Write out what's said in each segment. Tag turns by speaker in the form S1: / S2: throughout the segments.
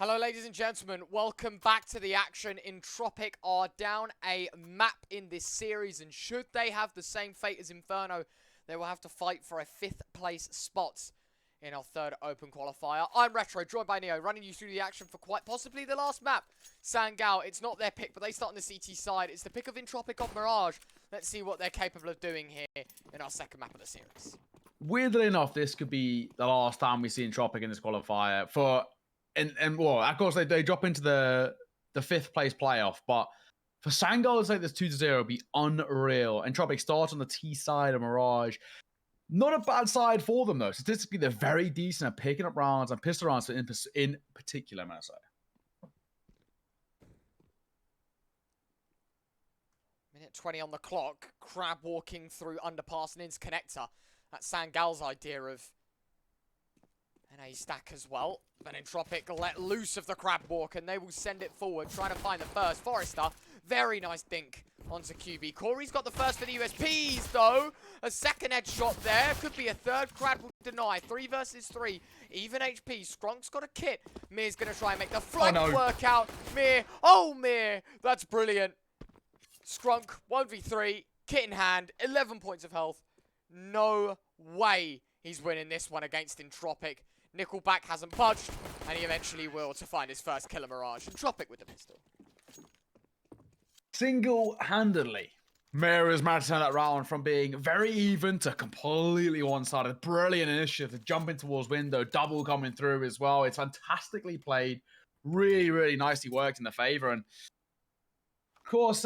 S1: Hello ladies and gentlemen, welcome back to the action. Entropiq are down a map in this series, and should they have the same fate as Inferno, they will have to fight for a 5th place spot in our third open qualifier. I'm Retro, joined by Neo, running you through the action for quite possibly the last map. Sangal, it's not their pick, but they start on the CT side. It's the pick of Entropiq of Mirage. Let's see what they're capable of doing here in our second map of the series.
S2: Weirdly enough, this could be the last time we see Entropiq in this qualifier for... And well, of course, they drop into the 5th place playoff, but for Sangal to take this 2-0 would be unreal. Entropiq start on the T side of Mirage. Not a bad side for them, though. Statistically, they're very decent at picking up rounds and pistol rounds in particular, man.
S1: Minute 20 on the clock. Krad walking through underpass and into connector. That's Sangal's idea of an A stack as well. But Entropiq let loose of the crab walk and they will send it forward, trying to find the first. Forester, very nice dink onto QB. Corey's got the first for the USPs though. A second headshot there. Could be a third. Krad will deny. 3 versus 3. Even HP. Skrunk's got a kit. Mir's going to try and make the flank work out. Mir. Oh, Mir. That's brilliant. Skrunk, 1v3. Kit in hand. 11 points of health. No way he's winning this one against Entropiq. Nickelback hasn't budged, and he eventually will to find his first kill of Mirage. Entropiq with the pistol.
S2: Single-handedly, Mir has managed to turn that round from being very even to completely one-sided. Brilliant initiative to jump in towards window, double coming through as well. It's fantastically played. Really, really nicely worked in the favor. And, of course,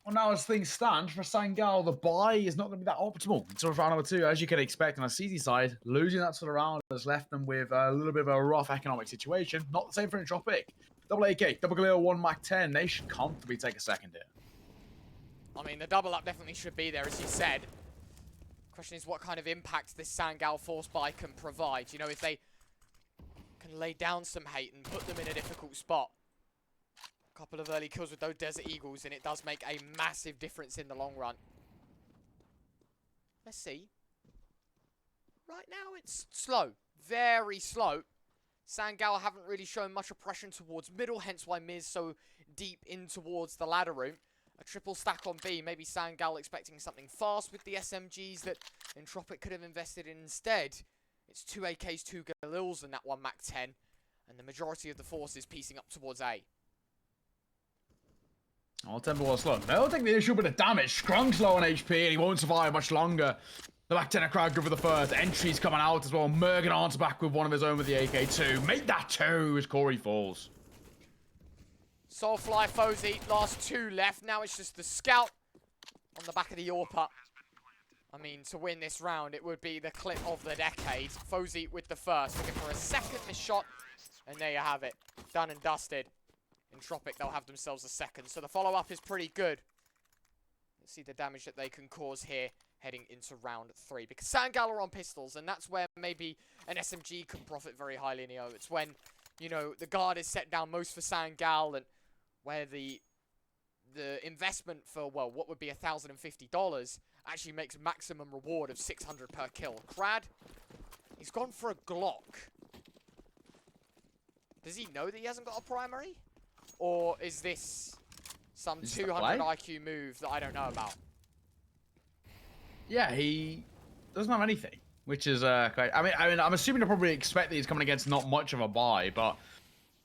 S2: well, now as things stand, for Sangal, the buy is not going to be that optimal until round number 2, as you can expect on a CZ side. Losing that sort of round has left them with a little bit of a rough economic situation. Not the same for Entropiq. Double AK, double Galil, 1 Mac 10. They should comfortably take a second here.
S1: I mean, the double up definitely should be there, as you said. Question is what kind of impact this Sangal force buy can provide. You know, if they can lay down some hate and put them in a difficult spot. Couple of early kills with those Desert Eagles, and it does make a massive difference in the long run. Let's see. Right now, it's slow. Very slow. Sangal haven't really shown much oppression towards middle, hence why Mir's so deep in towards the ladder room. A triple stack on B. Maybe Sangal expecting something fast with the SMGs that Entropiq could have invested in instead. It's 2 AKs, 2 Galils, and that 1 Mac 10. And the majority of the force is piecing up towards A.
S2: Oh, tempo was slow. They'll take the issue with the damage. Skrunk's low on HP and he won't survive much longer. The back 10 crowd go for the first. Entry's coming out as well. Mergen answer back with one of his own with the AK-2. Make that 2 as Corey falls.
S1: Soulfly, Fozy, last 2 left. Now it's just the scout on the back of the Orpa. I mean, to win this round, it would be the clip of the decade. Fozy with the first. Looking for a second missed shot. And there you have it. Done and dusted. Entropiq, they'll have themselves a second. So the follow-up is pretty good. Let's see the damage that they can cause here heading into round 3. Because Sangal are on pistols, and that's where maybe an SMG can profit very highly, Neo. It's when, you know, the guard is set down most for Sangal, and where the investment for, well, what would be $1,050 actually makes maximum reward of 600 per kill. Krad, he's gone for a Glock. Does he know that he hasn't got a primary? Or is this some 200 IQ move that I don't know about?
S2: Yeah, he doesn't have anything, which is great. I mean, I'm assuming they probably expect that he's coming against not much of a buy, but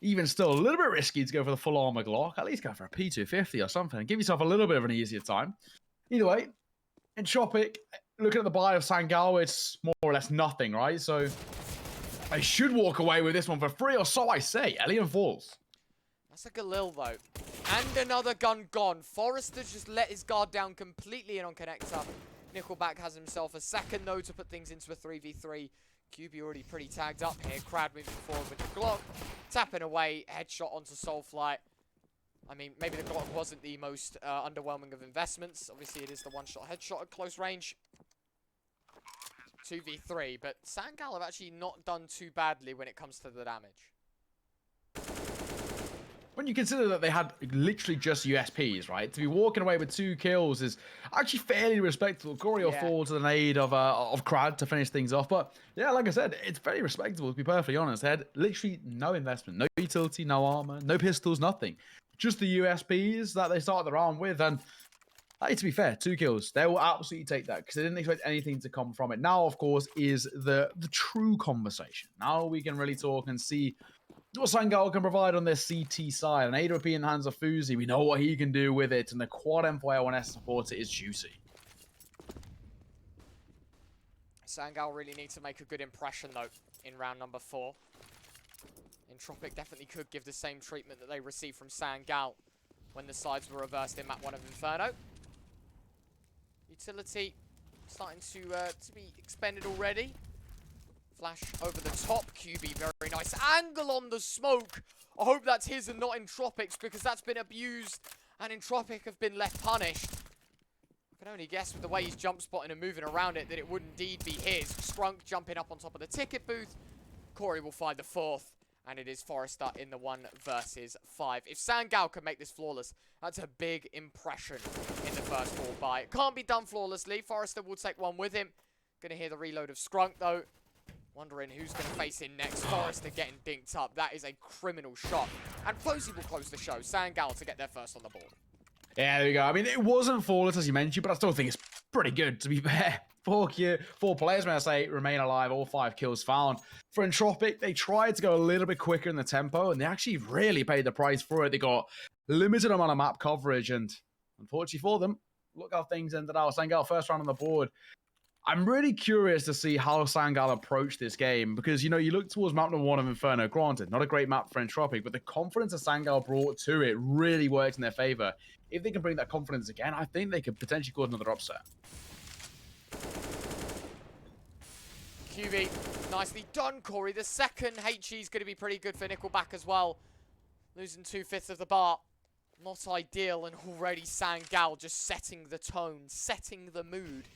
S2: even still, a little bit risky to go for the full armor Glock. At least go for a P250 or something and give yourself a little bit of an easier time. Either way, Entropiq, looking at the buy of Sangal, it's more or less nothing, right? So I should walk away with this one for free, or so I say. Alien falls.
S1: That's a Galil, though. And another gun gone. Forester just let his guard down completely in on connector. Nickelback has himself a second, though, to put things into a 3v3. QB already pretty tagged up here. Krad moving forward with the Glock. Tapping away. Headshot onto Soulfly. I mean, maybe the Glock wasn't the most underwhelming of investments. Obviously, it is the one-shot headshot at close range. 2v3. But Sangal have actually not done too badly when it comes to the damage.
S2: when you consider that they had literally just USPs, right? To be walking away with 2 kills is actually fairly respectable. Kory will fall to the aid of Krad to finish things off. But yeah, like I said, it's very respectable, to be perfectly honest. They had literally no investment, no utility, no armor, no pistols, nothing. Just the USPs that they started the round with. And hey, to be fair, 2 kills. They will absolutely take that because they didn't expect anything to come from it. Now, of course, is the true conversation. Now we can really talk and see what Sangal can provide on their CT side. An AWP in the hands of Fuzi, we know what he can do with it, and the quad M4A1S supporter is juicy.
S1: Sangal really needs to make a good impression, though, in round number 4. Entropiq definitely could give the same treatment that they received from Sangal when the sides were reversed in map 1 of Inferno. Utility starting to be expended already. Flash over the top, QB, very nice angle on the smoke. I hope that's his and not Entropiq's, because that's been abused and Entropiq have been left punished. I can only guess with the way he's jump spotting and moving around it that it would indeed be his. Scrunk jumping up on top of the ticket booth. Kory will find the 4th, and it is Forester in the 1 versus 5. If Sangal can make this flawless, that's a big impression in the first 4 buy. It can't be done flawlessly. Forester will take one with him. Gonna hear the reload of Scrunk, though. Wondering who's going to face in next. Forester getting dinked up. That is a criminal shot. And Flozy will close the show. Sangal to get there first on the board.
S2: Yeah, there you go. I mean, it wasn't flawless, as you mentioned, but I still think it's pretty good, to be fair. 4 players, may I say, remain alive. All 5 kills found. For Entropiq, they tried to go a little bit quicker in the tempo, and they actually really paid the price for it. They got limited amount of map coverage, and unfortunately for them, look how things ended out. Sangal first round on the board. I'm really curious to see how Sangal approach this game because, you know, you look towards map number 1 of Inferno. Granted, not a great map for Entropiq, but the confidence that Sangal brought to it really worked in their favor. If they can bring that confidence again, I think they could potentially cause another upset.
S1: QB, nicely done, Kory. The second HE is going to be pretty good for Nickelback as well. Losing 2/5 of the bar. Not ideal, and already Sangal just setting the tone, setting the mood.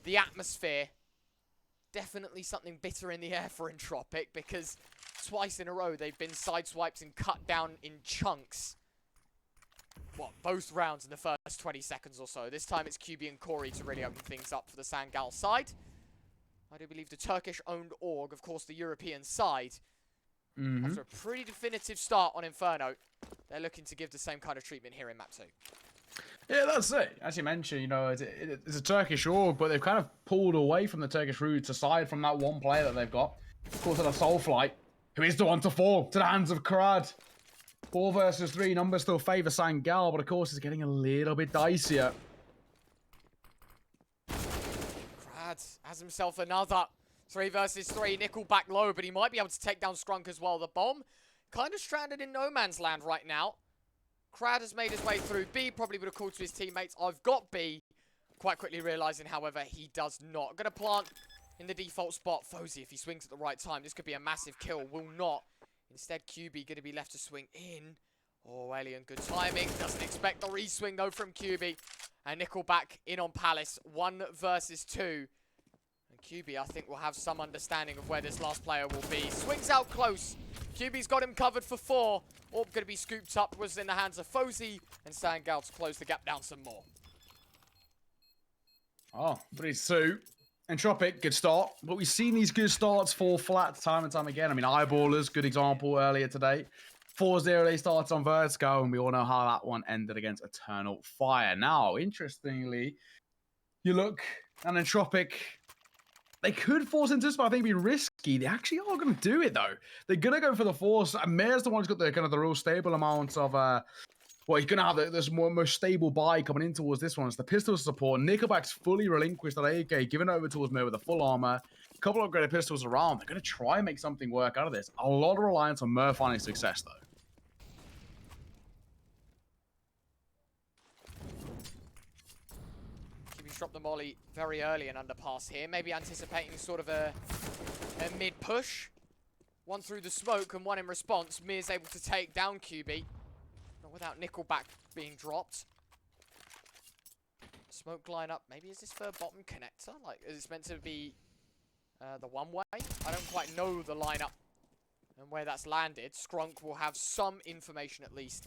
S1: The atmosphere, definitely something bitter in the air for Entropiq because twice in a row they've been sideswiped and cut down in chunks. What, both rounds in the first 20 seconds or so. This time it's QB and Kory to really open things up for the Sangal side. I do believe the Turkish-owned org, of course the European side, after a pretty definitive start on Inferno, they're looking to give the same kind of treatment here in map 2.
S2: Yeah, that's it. As you mentioned, you know, it's a Turkish org, but they've kind of pulled away from the Turkish roots aside from that one player that they've got. Of course, it's Soulflight, who is the one to fall to the hands of Krad. 4 versus 3, numbers still favour Sangal, but of course it's getting a little bit dicier.
S1: Krad has himself another 3 versus 3. Nickelback low, but he might be able to take down Scrunk as well. The bomb kind of stranded in no man's land right now. Krad has made his way through. B probably would have called to his teammates, I've got B. Quite quickly realizing, however, he does not. Gonna plant in the default spot. Fozy, if he swings at the right time, this could be a massive kill. Will not. Instead, QB gonna be left to swing in. Oh, Alien, good timing. Doesn't expect the re-swing, though, from QB. And Nickelback in on Palace. 1 versus 2. And QB, I think, will have some understanding of where this last player will be. Swings out close. QB's got him covered for 4. Orb going to be scooped up, was in the hands of Fozy, and Sangal to close the gap down some more.
S2: Oh, 3-2. Entropiq, good start. But we've seen these good starts fall flat time and time again. I mean, Eyeballers, good example earlier today. 4-0, they started on Vertigo, and we all know how that one ended against Eternal Fire. Now, interestingly, you look at Entropiq. They could force into this, but I think it'd be risky. They actually are going to do it, though. They're going to go for the force. Mayor's the one who's got the kind of the real stable amount of... well, he's going to have this most stable buy coming in towards this one. It's the pistol support. Nickelback's fully relinquished that AK, given over towards Mayor with the full armor. A couple of upgraded pistols around. They're going to try and make something work out of this. A lot of reliance on Mur finding success, though.
S1: Dropped the molly very early and underpass here. Maybe anticipating sort of a mid-push. One through the smoke and one in response. Mir's able to take down QB. Not without Nickelback being dropped. Smoke lineup. Maybe is this for bottom connector? Like, is this meant to be the one-way? I don't quite know the lineup And where that's landed, Scrunk will have some information at least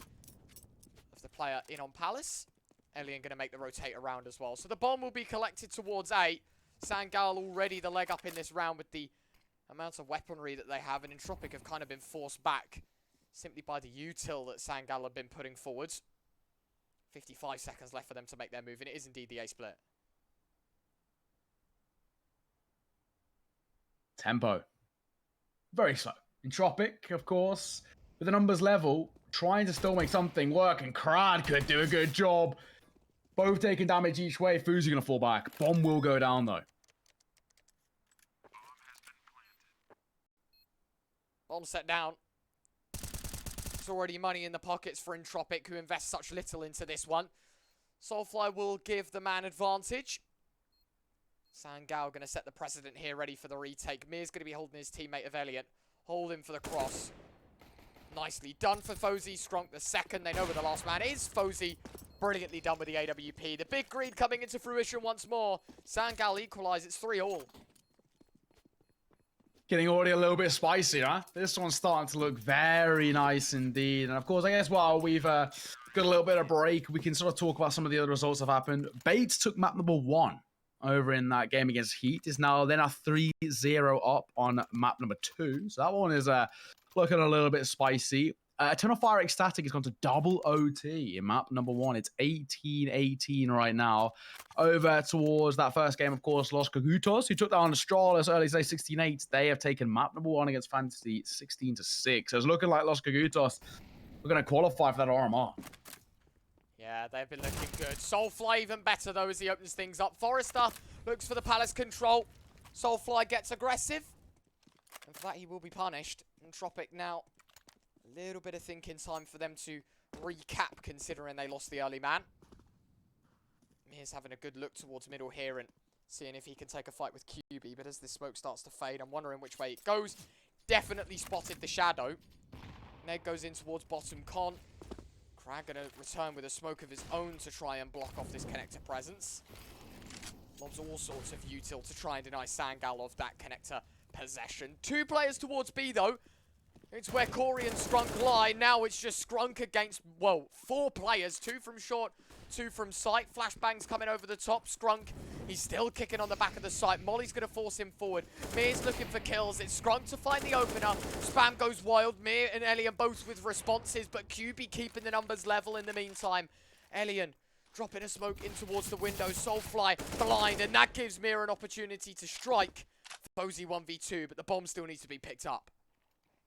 S1: of the player in on Palace. Elian going to make the rotate around as well. So the bomb will be collected towards A. Sangal already the leg up in this round with the amount of weaponry that they have. And Entropiq have kind of been forced back simply by the util that Sangal have been putting forwards. 55 seconds left for them to make their move, and it is indeed the A split.
S2: Tempo. Very slow. Entropiq, of course, with the numbers level, trying to still make something work, and Krad could do a good job. Both taking damage each way. Fuzi going to fall back. Bomb will go down, though.
S1: Bomb set down. There's already money in the pockets for Entropiq, who invest such little into this one. Soulfly will give the man advantage. Sangal going to set the precedent here, ready for the retake. Mir's going to be holding his teammate of Elliot. Holding for the cross. Nicely done for Fozy. Scrunk the second. They know where the last man is. Fozy brilliantly done with the AWP. The big greed coming into fruition once more. Sangal equalise. It's 3-all.
S2: Getting already a little bit spicy, huh? This one's starting to look very nice indeed. And of course, I guess while we've got a little bit of break, we can sort of talk about some of the other results that have happened. Bates took map number 1 over in that game against Heat. Is now 3-0 up on map number 2. So that one is looking a little bit spicy. Eternal Fire Ecstatic has gone to double OT in map number 1. It's 18-18 right now. Over towards that first game, of course, Los Cagutos, who took down Astralis early today, 16-8. They have taken map number 1 against Fantasy, 16-6. So it's looking like Los Cagutos are going to qualify for that RMR.
S1: Yeah, they've been looking good. Soulfly even better, though, as he opens things up. Forester looks for the Palace control. Soulfly gets aggressive. And for that, he will be punished. Entropiq now, a little bit of thinking time for them to recap, considering they lost the early man. Here's having a good look towards middle here and seeing if he can take a fight with QB. But as this smoke starts to fade, I'm wondering which way it goes. Definitely spotted the shadow. Ned goes in towards bottom con. Krad going to return with a smoke of his own to try and block off this connector presence. Lobs all sorts of util to try and deny Sangal of that connector possession. 2 players towards B, though. It's where Kory and Scrunk lie. Now it's just Scrunk against, well, 4 players. 2 from short, 2 from sight. Flashbangs coming over the top. Scrunk, he's still kicking on the back of the site. Molly's going to force him forward. Mir's looking for kills. It's Scrunk to find the opener. Spam goes wild. Mir and Elian both with responses, but QB keeping the numbers level in the meantime. Elian dropping a smoke in towards the window. Soulfly blind, and that gives Mir an opportunity to strike. Fozy 1v2, but the bomb still needs to be picked up.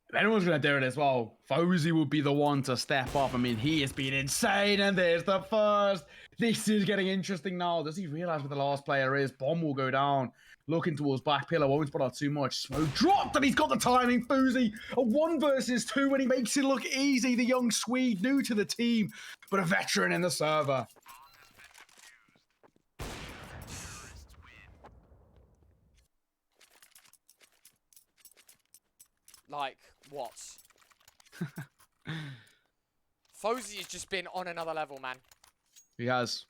S2: If anyone's going to do it as well, Fozy will be the one to step up. I mean, he has been insane, and there's the first. This is getting interesting now. Does he realize where the last player is? Bomb will go down. Looking towards back pillar, won't spot out too much. Smoke dropped, and he's got the timing. Fozy, a 1 versus 2, and he makes it look easy. The young Swede, new to the team, but a veteran in the server.
S1: Like, what? Fozy has just been on another level, man.
S2: He has.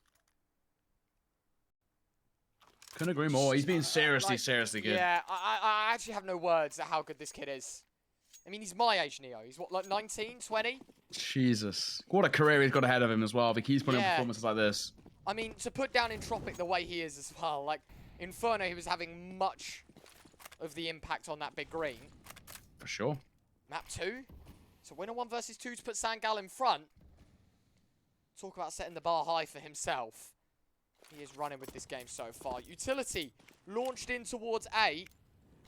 S2: Couldn't agree more. He's been seriously good.
S1: Yeah, I actually have no words at how good this kid is. I mean, he's my age, Neo. He's what, like 19, 20?
S2: Jesus. What a career he's got ahead of him as well. If he keeps putting in performances like this.
S1: I mean, to put down Entropiq the way he is as well. Like, Inferno, he was having much of the impact on that big green.
S2: For sure.
S1: Map 2. So winner 1 versus 2 to put Sangal in front. Talk about setting the bar high for himself. He is running with this game so far. Utility launched in towards A. A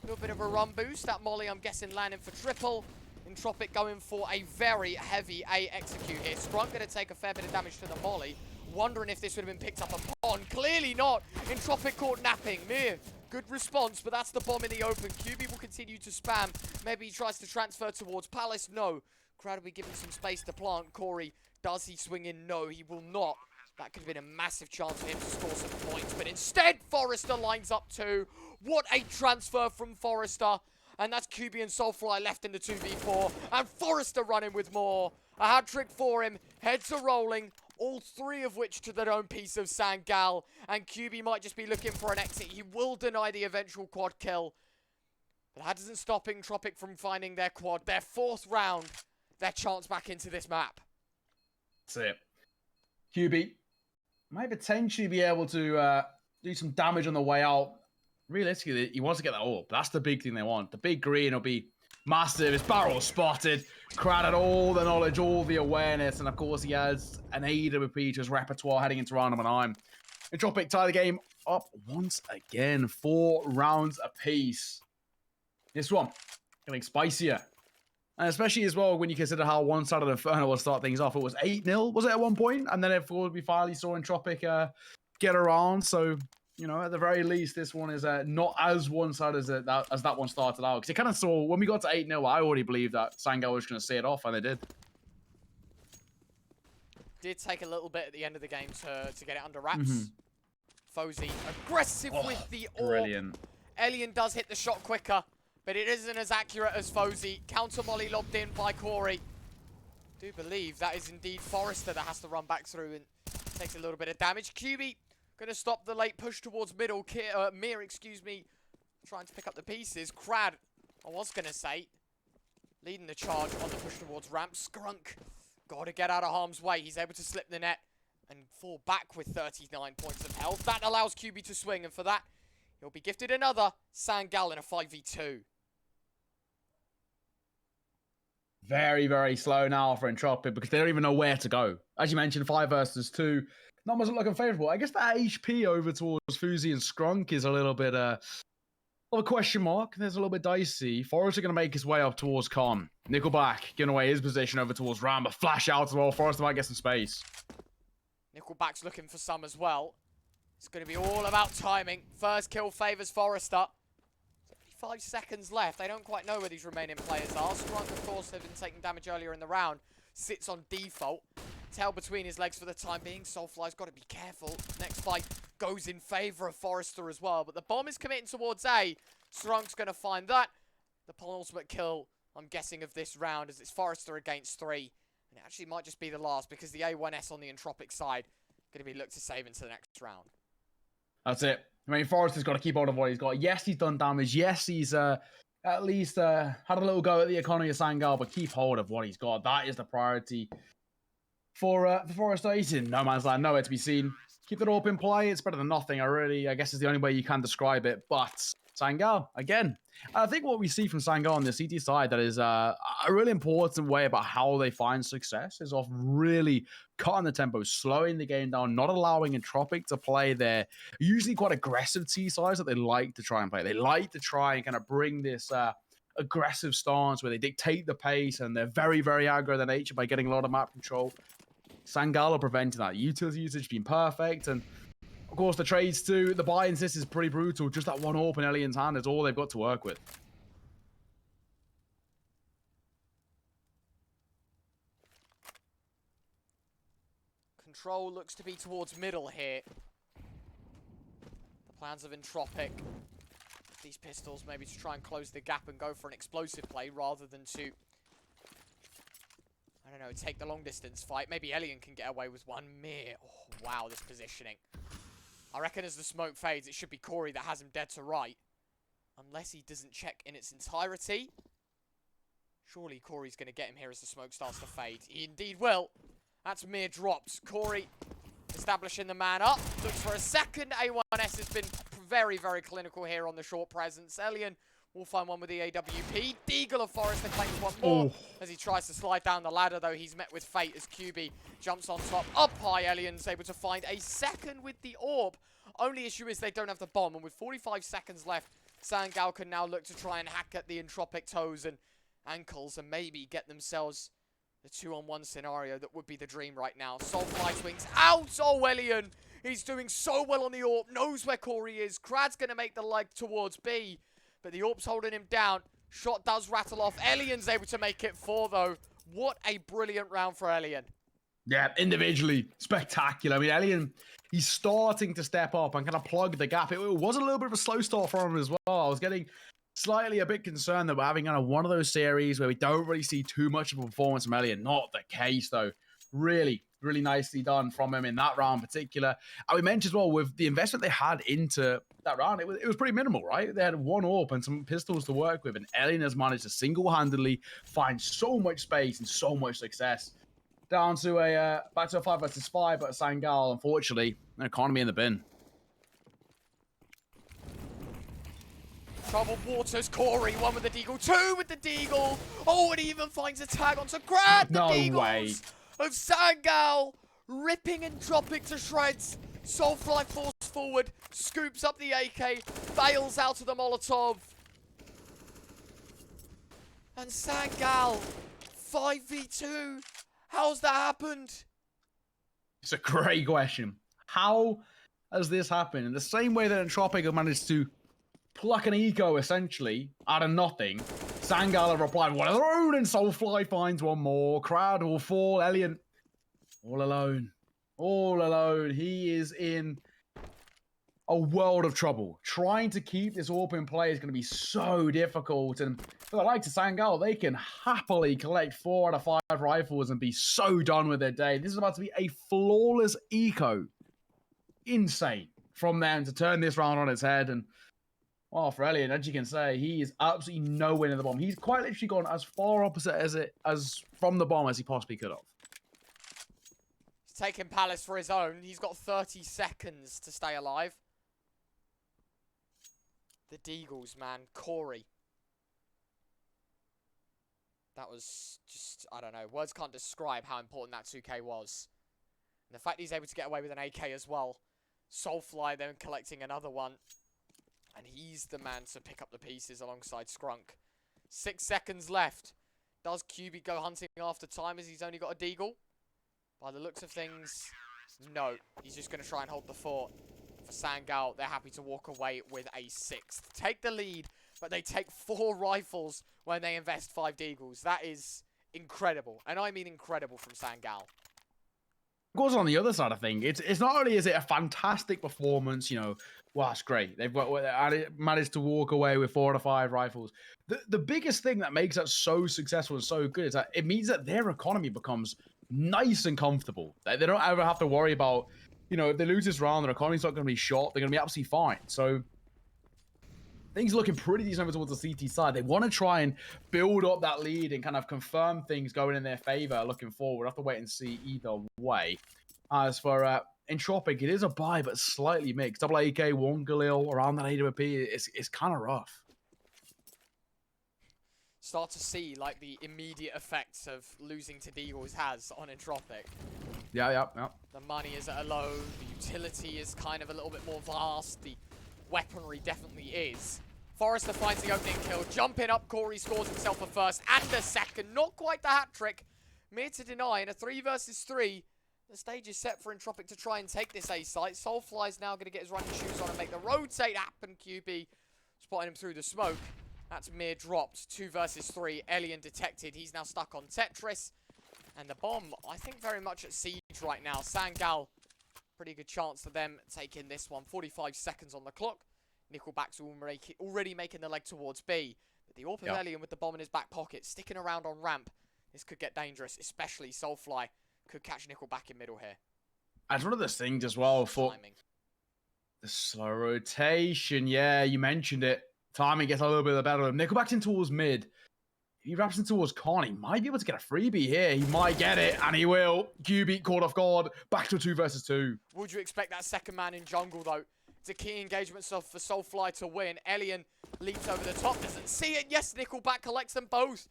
S1: little bit of a run boost. That molly, I'm guessing, landing for triple. Entropiq going for a very heavy A execute here. Scrunk going to take a fair bit of damage to the molly. Wondering if this would have been picked up upon. Clearly not. Entropiq caught napping. Mir, good response, but that's the bomb in the open. QB will continue to spam. Maybe he tries to transfer towards Palace. No. Krad will be given some space to plant. Kory, does he swing in? No, he will not. That could have been a massive chance for him to score some points. But instead, Forester lines up 2. What a transfer from Forester. And that's QB and Soulfly left in the 2v4. And Forester running with more. A hat trick for him. Heads are rolling. All 3 of which to their own piece of Sangal. And QB might just be looking for an exit. He will deny the eventual quad kill. But that doesn't stop Entropiq from finding their quad, their 4th round, their chance back into this map.
S2: That's it. QB might potentially be able to do some damage on the way out. Realistically, he wants to get that orb. That's the big thing they want. The big green will be massive. His barrel spotted. Krad had all the knowledge, all the awareness, and of course he has an AWP to his repertoire heading into round number 9. Entropiq tie the game up once again. 4 rounds apiece. This one getting spicier. And especially as well when you consider how one side of the Inferno will start things off. It was 8-0, was it, at one point? And then we finally saw Entropiq get around. So, you know, at the very least, this one is not as one-sided as that one started out. Because you kind of saw, when we got to 8-0, I already believed that Sangal was going to see it off, and they did.
S1: Did take a little bit at the end of the game to get it under wraps. Fozy aggressive with the orb.
S2: Brilliant.
S1: Elian does hit the shot quicker, but it isn't as accurate as Fozy. Counter molly lobbed in by Kory. Do believe that is indeed Forester that has to run back through and takes a little bit of damage. QB going to stop the late push towards middle. Mir, excuse me, trying to pick up the pieces. Krad, I was going to say, leading the charge on the push towards ramp. Scrunk, got to get out of harm's way. He's able to slip the net and fall back with 39 points of health. That allows QB to swing, and for that, he'll be gifted another Sangal in a 5v2.
S2: Very, very slow now for Entropiq because they don't even know where to go. As you mentioned, 5 versus 2. Numbers look unfavorable. I guess that HP over towards Fozy and Scrunk is a little bit of a question mark. There's a little bit dicey. Forester going to make his way up towards Con. Nickelback giving away his position over towards Ram, but flash out as well. Forester might get some space.
S1: Nickelback's looking for some as well. It's going to be all about timing. First kill favours Forester. 5 seconds left. They don't quite know where these remaining players are. Scrunk, of course, had been taking damage earlier in the round. Sits on default. Tail between his legs for the time being. Soulfly's got to be careful. Next fight goes in favour of Forester as well. But the bomb is committing towards A. Scrunk's going to find that. The penultimate kill, I'm guessing, of this round as it's Forester against 3. And it actually might just be the last because the A1S on the Entropiq side going to be looked to save into the next round.
S2: That's it. I mean, Forester's got to keep hold of what he's got. Yes, he's done damage. Yes, he's at least had a little go at the economy of Sangal, but keep hold of what he's got. That is the priority for Forester. He's in no man's land, nowhere to be seen. Keep it up in play. It's better than nothing. I guess is the only way you can describe it. But Sangal, again, I think what we see from Sangal on the CT side that is a really important way about how they find success is off really cutting the tempo, slowing the game down, not allowing Entropiq to play their usually quite aggressive T sides that they like to try and play. They like to try and kind of bring this aggressive stance where they dictate the pace and they're very, very aggro their nature by getting a lot of map control. Sangal are preventing that. Utility usage being perfect, and of course the trades too. The buy insist is pretty brutal. Just that one open Elian's hand is all they've got to work with.
S1: Control looks to be towards middle here. The plans of Entropiq. These pistols maybe to try and close the gap and go for an explosive play rather than to, I don't know, take the long distance fight. Maybe Elian can get away with one. Mir. Oh, wow, this positioning. I reckon as the smoke fades, it should be Kory that has him dead to right. Unless he doesn't check in its entirety. Surely Kory's going to get him here as the smoke starts to fade. He indeed will. That's Mir dropped. Kory establishing the man up. Looks for a second. A1S has been very, very clinical here on the short presence. Elian will find one with the AWP. Deagle of Forester claims one more as he tries to slide down the ladder, though he's met with fate as QB jumps on top. Up high, Elian's able to find a second with the orb. Only issue is they don't have the bomb, and with 45 seconds left, Sangal can now look to try and hack at the Entropiq toes and ankles and maybe get themselves the 2-on-1 scenario that would be the dream right now. Soulfly swings out. Oh, Elian, he's doing so well on the orb. Knows where Kory is. Krad's going to make the leg towards B, but the orb's holding him down. Shot does rattle off. Elian's able to make it 4, though. What a brilliant round for Elian.
S2: Yeah, individually, spectacular. I mean, Elian, he's starting to step up and kind of plug the gap. It was a little bit of a slow start for him as well. I was getting slightly a bit concerned that we're having kind of one of those series where we don't really see too much of a performance from Elian. Not the case, though. Really, really nicely done from him in that round in particular. And we mentioned as well with the investment they had into that round, it was pretty minimal, right? They had one AWP and some pistols to work with, and Alien has managed to single-handedly find so much space and so much success. Down to back to a 5 versus 5, but Sangal, unfortunately, an economy in the bin.
S1: Troubled waters, Kory, 1 with the deagle, 2 with the deagle. Oh, and he even finds a tag onto Krad. The deagles
S2: way.
S1: of Sangal, ripping Entropiq to shreds. Soulfly forced forward, scoops up the AK, bails out of the Molotov. And Sangal, 5v2. How's that happened?
S2: It's a great question. How has this happened? In the same way that Entropiq have managed to pluck an eco, essentially, out of nothing, Sangal have replied one of their own, and Soulfly finds one more. Krad will fall. Alien, all alone. All alone. He is in a world of trouble. Trying to keep this AWP in play is going to be so difficult. And for the likes of Sangal, they can happily collect 4 out of 5 rifles and be so done with their day. This is about to be a flawless eco. Insane from them to turn this round on its head. And well, for Alien, as you can say, he is absolutely nowhere near the bomb. He's quite literally gone as far opposite as from the bomb as he possibly could have.
S1: He's taking Palace for his own. He's got 30 seconds to stay alive. The Deagles, man. Kory. That was just, I don't know. Words can't describe how important that 2K was. And the fact he's able to get away with an AK as well. Soulfly then collecting another one. And he's the man to pick up the pieces alongside Scrunk. 6 seconds left. Does QB go hunting after time as he's only got a deagle? By the looks of things, no. He's just going to try and hold the fort. For Sangal, they're happy to walk away with a 6th. Take the lead, but they take 4 rifles when they invest 5 deagles. That is incredible. And I mean incredible from Sangal.
S2: Of course, on the other side of things, it's not only is it a fantastic performance, you know, well, that's great. They've managed to walk away with 4 out of 5 rifles. The biggest thing that makes that so successful and so good is that it means that their economy becomes nice and comfortable. They don't ever have to worry about, you know, if they lose this round, their economy's not going to be shot. They're going to be absolutely fine. So things looking pretty decent towards the CT side. They want to try and build up that lead and kind of confirm things going in their favor looking forward. We'll have to wait and see either way. As for Entropiq, it is a buy, but slightly mixed. Double AK, 1 Galil, around that AWP. It's kind of rough.
S1: Start to see, like, the immediate effects of losing to Deagles has on Entropiq.
S2: Yeah.
S1: The money is at a low. The utility is kind of a little bit more vast. The weaponry definitely is. Forester finds the opening kill. Jumping up, Kory scores himself a first and a second. Not quite the hat trick. Mere to deny in a 3 versus 3. The stage is set for Entropiq to try and take this A site. Soulfly's now going to get his running shoes on and make the rotate happen. QB spotting him through the smoke. That's Mere dropped. 2 versus 3. Alien detected. He's now stuck on Tetris. And the bomb, I think, very much at siege right now. Sangal, pretty good chance for them taking this one. 45 seconds on the clock. Nickelback's already making the leg towards B. But the AWP of Alien with the bomb in his back pocket, sticking around on ramp. This could get dangerous, especially Soulfly could catch Nickelback in middle here.
S2: As one of those things as well for
S1: timing.
S2: The slow rotation. Yeah, you mentioned it. Timing gets a little bit better. Nickelback's in towards mid. If he wraps in towards Khan, he might be able to get a freebie here. He might get it, and he will. QB caught off guard. Back to a 2 versus 2.
S1: Would you expect that second man in jungle, though? It's a key engagement for Soulfly to win. Alien leaps over the top, doesn't see it. Yes, Nickelback collects them both.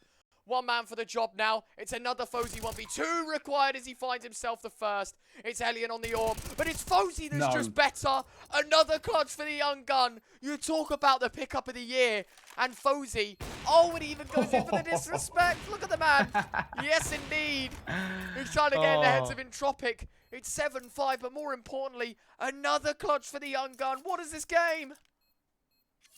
S1: 1 man for the job now. It's another Fozy 1v2 required as he finds himself the first. It's Alien on the orb, but it's Fozy that's just better. Another clutch for the young gun. You talk about the pickup of the year. And Fozy, oh, it even goes in for the disrespect. Look at the man. Yes, indeed. He's trying to get in the heads of Entropiq. It's 7-5, but more importantly, another clutch for the young gun. What is this game?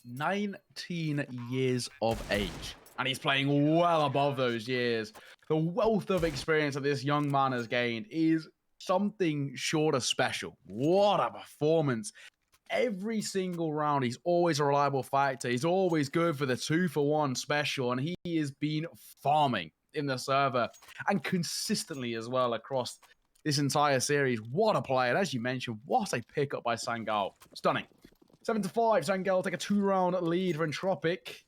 S2: 19 years of age. And he's playing well above those years. The wealth of experience that this young man has gained is something short of special. What a performance. Every single round, he's always a reliable fighter. He's always good for the 2-for-1 special. And he has been farming in the server and consistently as well across this entire series. What a player. And as you mentioned, what a pickup by Sangal. Stunning. 7-5. Sangal take a 2-round lead for Entropiq.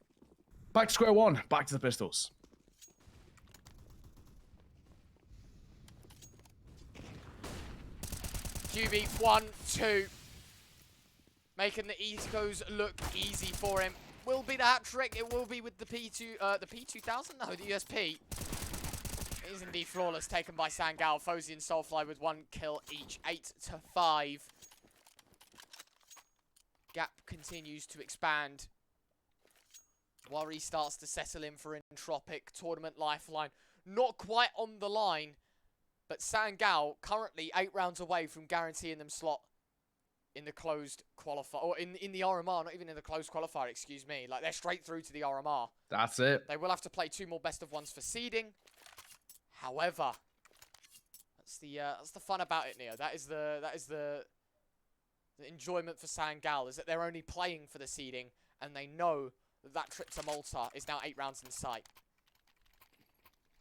S2: Back to square one. Back to the pistols.
S1: QB 1-2. Making the Ecos look easy for him. Will be the hat trick. It will be with the P2, the P2000? No, the USP. It is indeed flawless, taken by Sangal. Fozy and Soulfly with 1 kill each. 8-5. Gap continues to expand. Worry starts to settle in for Entropiq. Tournament lifeline not quite on the line. But Sangal currently 8 rounds away from guaranteeing them slot in the closed qualifier, or in the RMR, not even in the closed qualifier, excuse me. Like, they're straight through to the RMR.
S2: That's it.
S1: They will have to play 2 more best of ones for seeding. However, that's the fun about it, Neo. That is the enjoyment for Sangal, is that they're only playing for the seeding, and they know that that trip to Malta is now 8 rounds in sight.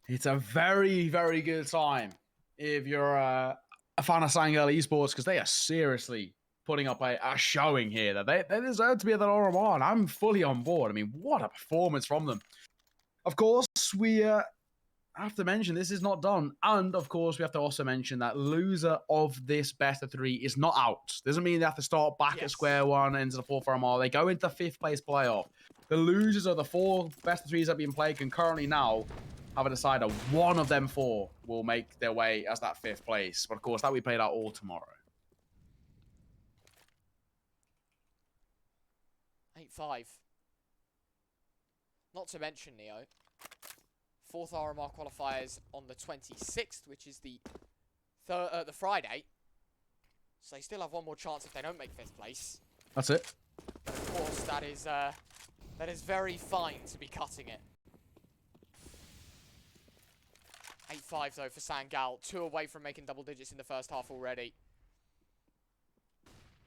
S2: It's a very, very good time if you're a fan of Sangal Esports, because they are seriously putting up a showing here that they deserve to be at that RMR, and I'm fully on board. I mean, what a performance from them. Of course, we have to mention this is not done, and of course, we have to also mention that loser of this best of 3 is not out. Doesn't mean they have to start back at square one into the 4th RMR. They go into 5th place playoff. The losers of the 4 best of 3s that have been played concurrently now have a decider. One of them 4 will make their way as that 5th place. But of course, that will be played out all tomorrow.
S1: 8-5. Not to mention, Neo, 4th RMR qualifiers on the 26th, which is the Friday. So they still have 1 more chance if they don't make 5th place.
S2: That's it.
S1: But of course, that is very fine to be cutting it. 8-5 though for Sangal. 2 away from making double digits in the first half already.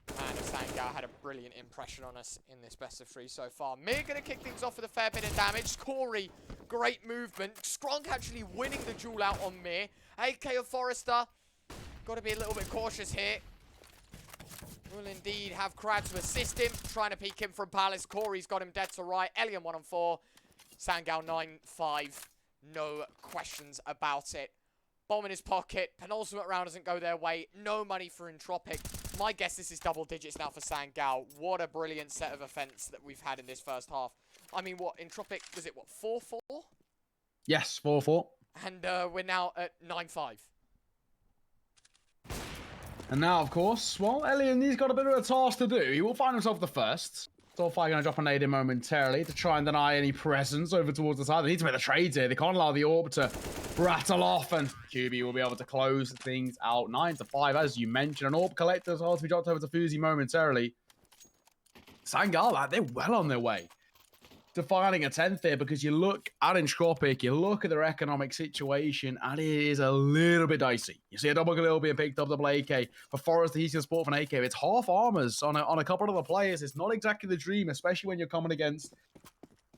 S1: And Sangal had a brilliant impression on us in this best of 3 so far. Mir going to kick things off with a fair bit of damage. Kory, great movement. Strong actually winning the duel out on Mir. EIQ-Forester, got to be a little bit cautious here. Will indeed have Krad to assist him. Trying to peek him from Palace. Kory's got him dead to right. Elian 1-4. Sangal 9-5. No questions about it. Bomb in his pocket. Penultimate round doesn't go their way. No money for Entropiq. My guess this is double digits now for Sangal. What a brilliant set of offense that we've had in this first half. I mean, what, Entropiq, was it, what, 4-4?
S2: Yes, 4-4.
S1: And we're now at 9-5.
S2: And now, of course, well, Elian, he's got a bit of a task to do. He will find himself the first. Soulfire going to drop a nade in momentarily to try and deny any presence over towards the side. They need to make the trades here. They can't allow the orb to rattle off, and QB will be able to close things out. 9-5, as you mentioned. An orb collector is hard to be dropped over to Fuzi momentarily. Sangal, they're well on their way to finding a 10th here, because you look at Entropiq, you look at their economic situation, and it is a little bit dicey. You see a double kill being picked up, double AK. For Forester, he's going to support for an AK. It's half armors on a couple of the players. It's not exactly the dream, especially when you're coming against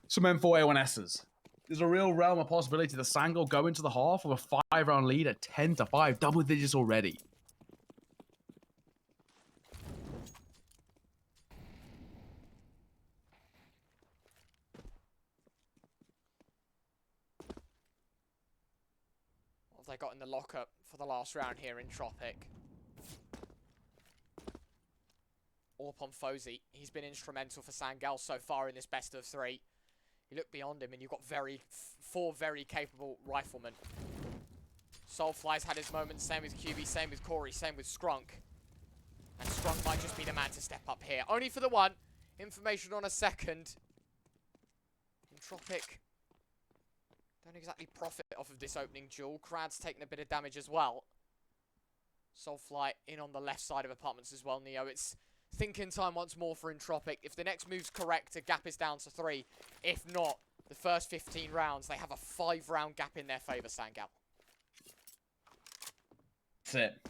S2: some M4A1Ss. There's a real realm of possibility that Sangal go into the half of a 5-round lead at 10-5, double digits already.
S1: They got in the lockup for the last round here in Entropiq. Orp on Fozy. He's been instrumental for Sangal so far in this best of 3. You look beyond him and you've got 4 very capable riflemen. Soulfly's had his moments, same with QB, same with Kory, same with Scrunk. And Scrunk might just be the man to step up here. Only for the 1. Information on a second. Entropiq don't exactly profit off of this opening duel. Krad's taking a bit of damage as well. Soulfly in on the left side of apartments as well, Neo. It's thinking time once more for Entropiq. If the next move's correct, a gap is down to 3. If not, the first 15 rounds, they have a 5-round gap in their favour, Sangal.
S2: That's it.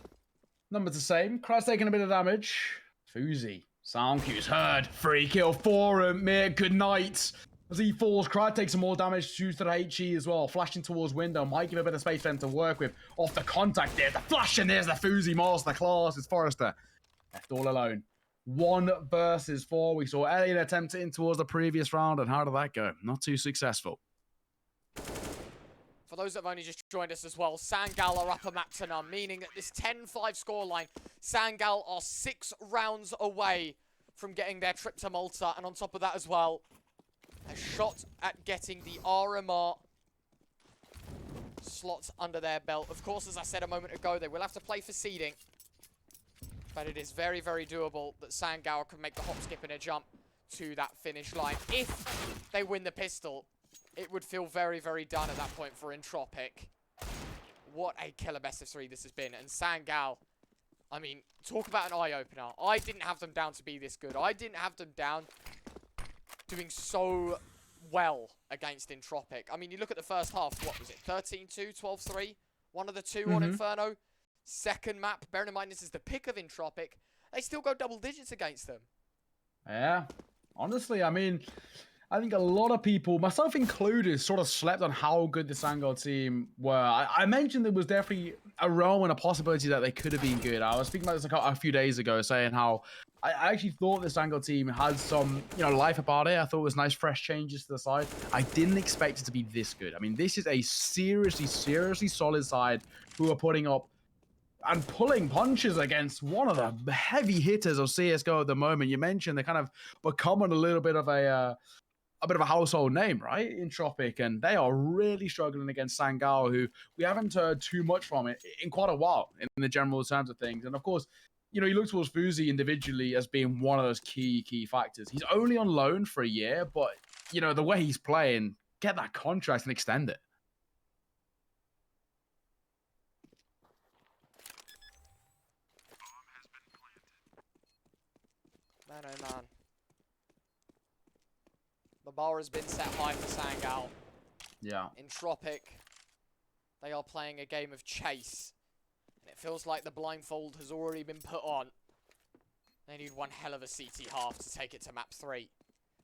S2: Numbers the same. Krad's taking a bit of damage. Fuzi. Sound cues heard. 3 kill for him. Mir, good night. As he falls, Krad takes some more damage due to the HE as well. Flashing towards window. Might give a bit of space for them to work with. Off the contact, there's the flash, and there's the Fuzi master class. It's Forester. Left all alone. 1 versus 4. We saw Elliot attempt it in towards the previous round, and how did that go? Not too successful.
S1: For those that have only just joined us as well, Sangal are up a map to none, meaning that this 10-5 scoreline, Sangal are 6 rounds away from getting their trip to Malta, and on top of that as well, a shot at getting the RMR slots under their belt. Of course, as I said a moment ago, they will have to play for seeding, but it is very, very doable that Sangal can make the hop, skip, and a jump to that finish line. If they win the pistol, it would feel very, very done at that point for Entropiq. What a killer best of 3 this has been. And Sangal, I mean, talk about an eye-opener. I didn't have them down to be this good. I didn't have them down doing so well against Entropiq. I mean, you look at the first half, what was it? 13-2, 12-3? One of the two on Inferno. Second map, bearing in mind this is the pick of Entropiq, they still go double digits against them.
S2: Yeah. Honestly, I mean, I think a lot of people, myself included, sort of slept on how good the Sangal team were. I mentioned there was definitely a realm and a possibility that they could have been good. I was speaking about this a few days ago, saying how I actually thought the Sangal team had some, life about it. I thought it was nice, fresh changes to the side. I didn't expect it to be this good. I mean, this is a seriously, seriously solid side who are putting up and pulling punches against one of the heavy hitters of CSGO at the moment. You mentioned they kind of becoming a little bit of a household name, right? Entropiq, and they are really struggling against Sangal, who we haven't heard too much from it in quite a while in the general terms of things. And of course, you look towards Fuzi individually as being one of those key factors. He's only on loan for a year, but the way he's playing, get that contract and extend it.
S1: Man, oh man. The bar has been set high for Sangal.
S2: Yeah.
S1: Entropiq, they are playing a game of chase. And it feels like the blindfold has already been put on. They need one hell of a CT half to take it to map 3.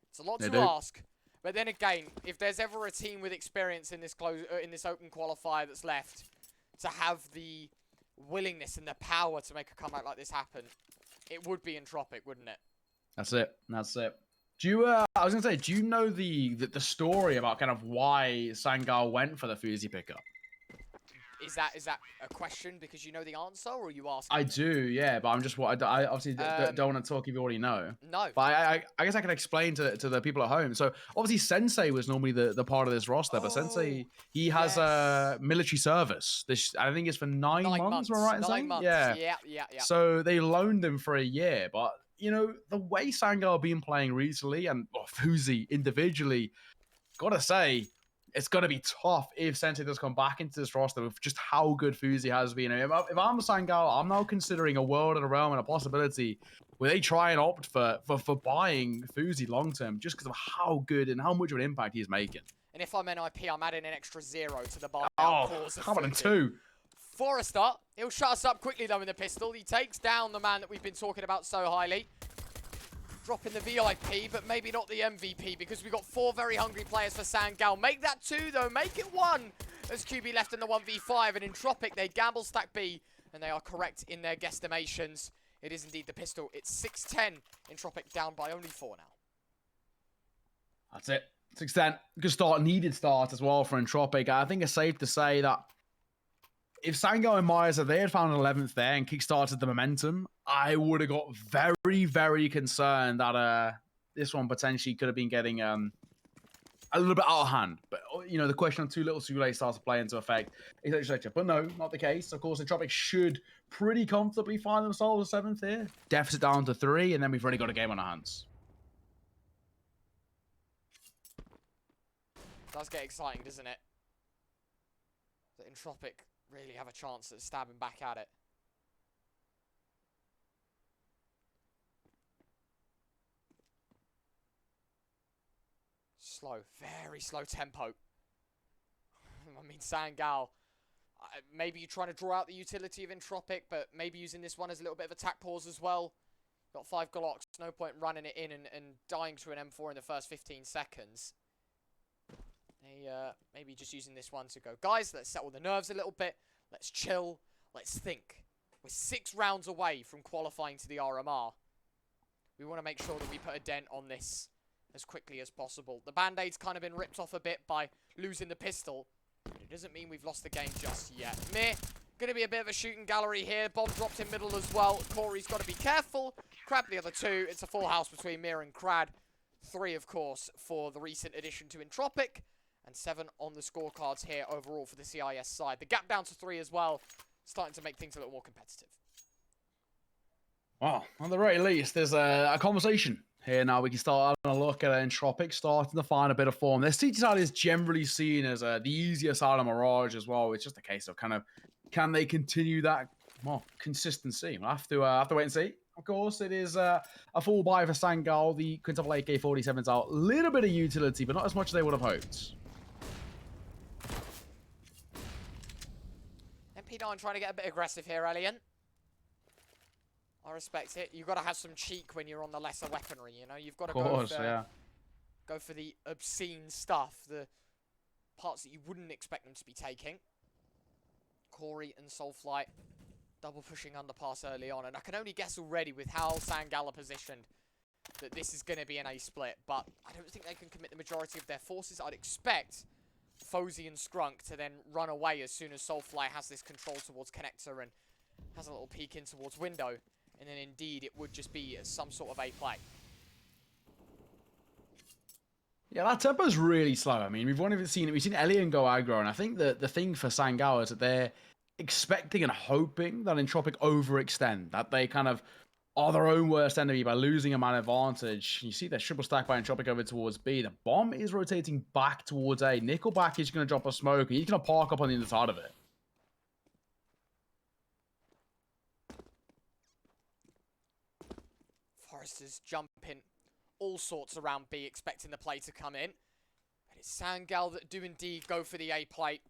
S1: It's a lot to ask. But then again, if there's ever a team with experience in this open qualifier that's left to have the willingness and the power to make a comeback like this happen, it would be Entropiq, wouldn't it?
S2: That's it. Do you, I was going to say, do you know the story about kind of why Sangal went for the Fuzi pickup?
S1: Is that a question because you know the answer, or are you asking?
S2: I do, yeah, but I'm just I obviously don't want to talk if you already know.
S1: No.
S2: But I guess I can explain to the people at home. So obviously Sensei was normally the part of this roster, but Sensei, he has a military service. This, I think it's for 9 months. Am I right in saying?
S1: 9 months.
S2: Yeah. So they loaned him for a year, but the way Sangal have been playing recently, and Fuzi individually, gotta say, it's going to be tough if Sensei does come back into this roster with just how good Fuzi has been. If I'm Sangal, I'm now considering a world and a realm and a possibility where they try and opt for buying Fuzi long term just because of how good and how much of an impact he's making.
S1: And if I'm NIP, I'm adding an extra 0 to the bar.
S2: How about a 2?
S1: Forester, he'll shut us up quickly though in the pistol. He takes down the man that we've been talking about so highly. Dropping the VIP, but maybe not the MVP because we've got 4 very hungry players for Sangal. Make that 2 though, make it 1 as QB left in the 1v5, and Entropiq, they gamble stack B, and they are correct in their guesstimations. It is indeed the pistol. It's 6-10. Entropiq down by only 4 now.
S2: That's it. 6-10. Good start, needed start as well for Entropiq. I think it's safe to say that if Sangal and Myers, if they had found an 11th there and kickstarted the momentum, I would have got very, very concerned that this one potentially could have been getting a little bit out of hand. But, the question of too little too late starts to play into effect. But no, not the case. Of course, Entropiq should pretty comfortably find themselves a 7th here. Deficit down to 3, and then we've already got a game on our hands.
S1: Does get exciting, doesn't it? That Entropiq really have a chance at stabbing back at it. Slow, very slow tempo. I mean, Sangal, maybe you're trying to draw out the utility of Entropiq, but maybe using this one as a little bit of attack pause as well. Got 5 Glocks, no point running it in and dying to an M4 in the first 15 seconds. Maybe just using this one to go, guys, let's settle the nerves a little bit. Let's chill. Let's think. We're 6 rounds away from qualifying to the RMR. We want to make sure that we put a dent on this as quickly as possible. The Band-Aid's kind of been ripped off a bit by losing the pistol. But it doesn't mean we've lost the game just yet. Mir, going to be a bit of a shooting gallery here. Bomb dropped in middle as well. Kory's got to be careful. Krad the other two. It's a full house between Mir and Krad. 3, of course, for the recent addition to Entropiq. And 7 on the scorecards here overall for the CIS side. The gap down to 3 as well. Starting to make things a little more competitive.
S2: Well, at the very least, there's a conversation here now. We can start having a look at Entropiq starting to find a bit of form. Their CT side is generally seen as the easier side of Mirage as well. It's just a case of kind of, can they continue that consistency? We'll have to wait and see. Of course, it is a full buy for Sangal. The quintuple AK-47's out. A little bit of utility, but not as much as they would have hoped.
S1: MP9 trying to get a bit aggressive here, Alien. I respect it. You've got to have some cheek when you're on the lesser weaponry, you know? You've got to go for the obscene stuff, the parts that you wouldn't expect them to be taking. Kory and Soulflight double pushing underpass early on, and I can only guess already with how Sangal are positioned that this is going to be an A split, but I don't think they can commit the majority of their forces. I'd expect Fozy and Scrunk to then run away as soon as Soulflight has this control towards Connector and has a little peek in towards window. And then indeed, it would just be some sort of A play.
S2: Yeah, that tempo's really slow. I mean, we've seen Elian go aggro, and I think that the thing for Sangal is that they're expecting and hoping that Entropiq overextend, that they kind of are their own worst enemy by losing a man advantage. You see that triple stack by Entropiq over towards B. The bomb is rotating back towards A. Nickelback is going to drop a smoke, and he's going to park up on the other side of it.
S1: Forester's jumping all sorts around B, expecting the play to come in. But it's Sangal that do indeed go for the A plate.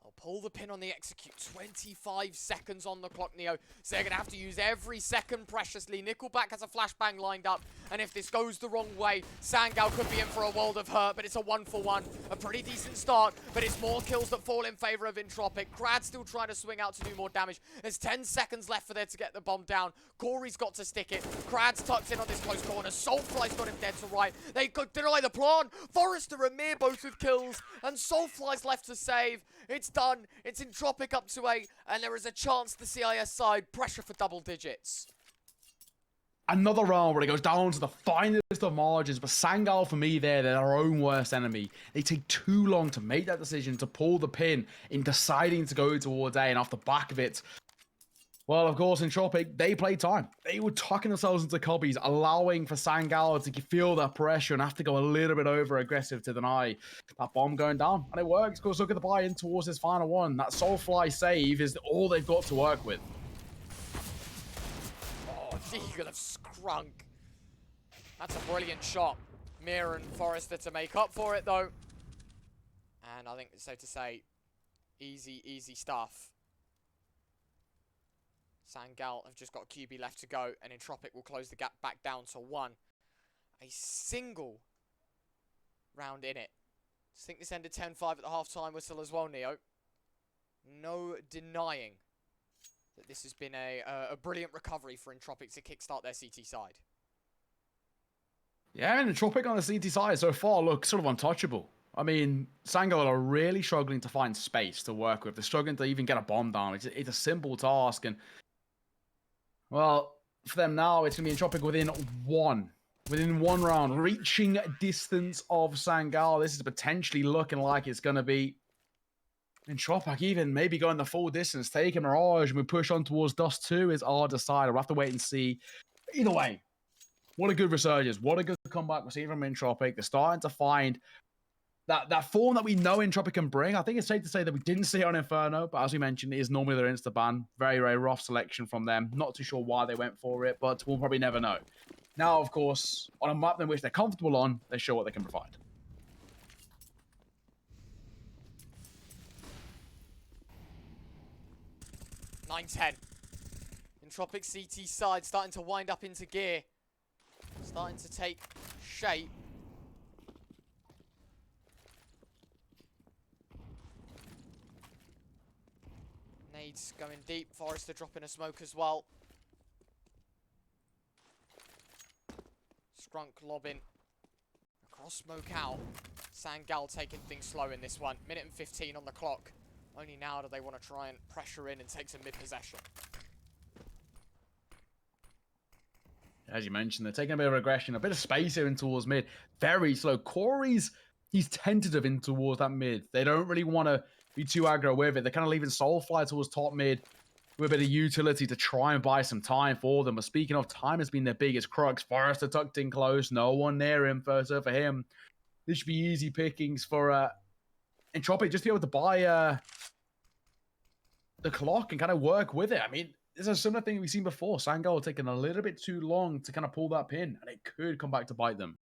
S1: I'll pull the pin on the execute. 25 seconds on the clock, Neo. So they're going to have to use every second preciously. Nickelback has a flashbang lined up. And if this goes the wrong way, Sangal could be in for a world of hurt. But it's a 1-for-1. A pretty decent start. But it's more kills that fall in favor of Entropiq. Krad still trying to swing out to do more damage. There's 10 seconds left for there to get the bomb down. Kory's got to stick it. Krad's tucked in on this close corner. Soulfly's got him dead to right. They could deny the plan. Forester and Mir both with kills. And Soulfly's left to save. It's done. It's Entropiq up to 8, and there is a chance the CIS side pressure for double digits.
S2: Another round where it goes down to the finest of margins, but Sangal, for me, they're their own worst enemy. They take too long to make that decision, to pull the pin in deciding to go towards A, and off the back of it, well, of course, Entropiq, they played time. They were tucking themselves into cubbies, allowing for Sangal to feel that pressure and have to go a little bit over-aggressive to deny that bomb going down. And it works. Of course, look at the buy-in towards this final one. That Soulfly save is all they've got to work with.
S1: Oh, Deagle of Scrunk. That's a brilliant shot. Mir and Forester to make up for it, though. And I think it's safe to say, easy, easy stuff. Sangal have just got QB left to go, and Entropiq will close the gap back down to 1. A single round in it. I think this ended 10-5 at the half-time whistle as well, Neo. No denying that this has been a brilliant recovery for Entropiq to kickstart their CT side.
S2: Yeah, and Entropiq on the CT side so far look sort of untouchable. I mean, Sangal are really struggling to find space to work with. They're struggling to even get a bomb down. It's a simple task, and well, for them now, it's going to be Entropiq within one round, reaching distance of Sangal. This is potentially looking like it's going to be Entropiq even maybe going the full distance, taking Mirage, and we push on towards Dust 2 is our decider. We'll have to wait and see. Either way, what a good resurgence. What a good comeback we're seeing from Entropiq. They're starting to find that form that we know Entropiq can bring. I think it's safe to say that we didn't see it on Inferno, but as we mentioned, it is normally their insta-ban. Very, very rough selection from them. Not too sure why they went for it, but we'll probably never know. Now, of course, on a map in which they're comfortable on, they show what they can provide.
S1: (9-10). Entropiq CT side starting to wind up into gear. Starting to take shape. Nades going deep. Forester dropping a smoke as well. Scrunk lobbing across smoke out. Sangal taking things slow in this one. Minute and 15 on the clock. Only now do they want to try and pressure in and take some mid-possession.
S2: As you mentioned, they're taking a bit of aggression, a bit of space here in towards mid. Very slow. Kory's, he's tentative in towards that mid. They don't really want to be too aggro with it. They're kind of leaving Soulfly towards top mid with a bit of utility to try and buy some time for them. But speaking of, time has been their biggest crux. Forester tucked in close, no one near him. So for him, this should be easy pickings for Entropiq, just to be able to buy the clock and kind of work with it. I mean, it's a similar thing we've seen before. Sangal taking a little bit too long to kind of pull that pin, and it could come back to bite them.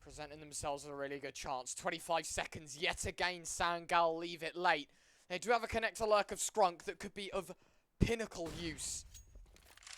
S1: Presenting themselves with a really good chance. 25 seconds, yet again, Sangal leave it late. They do have a connector lurk of Scrunk that could be of pinnacle use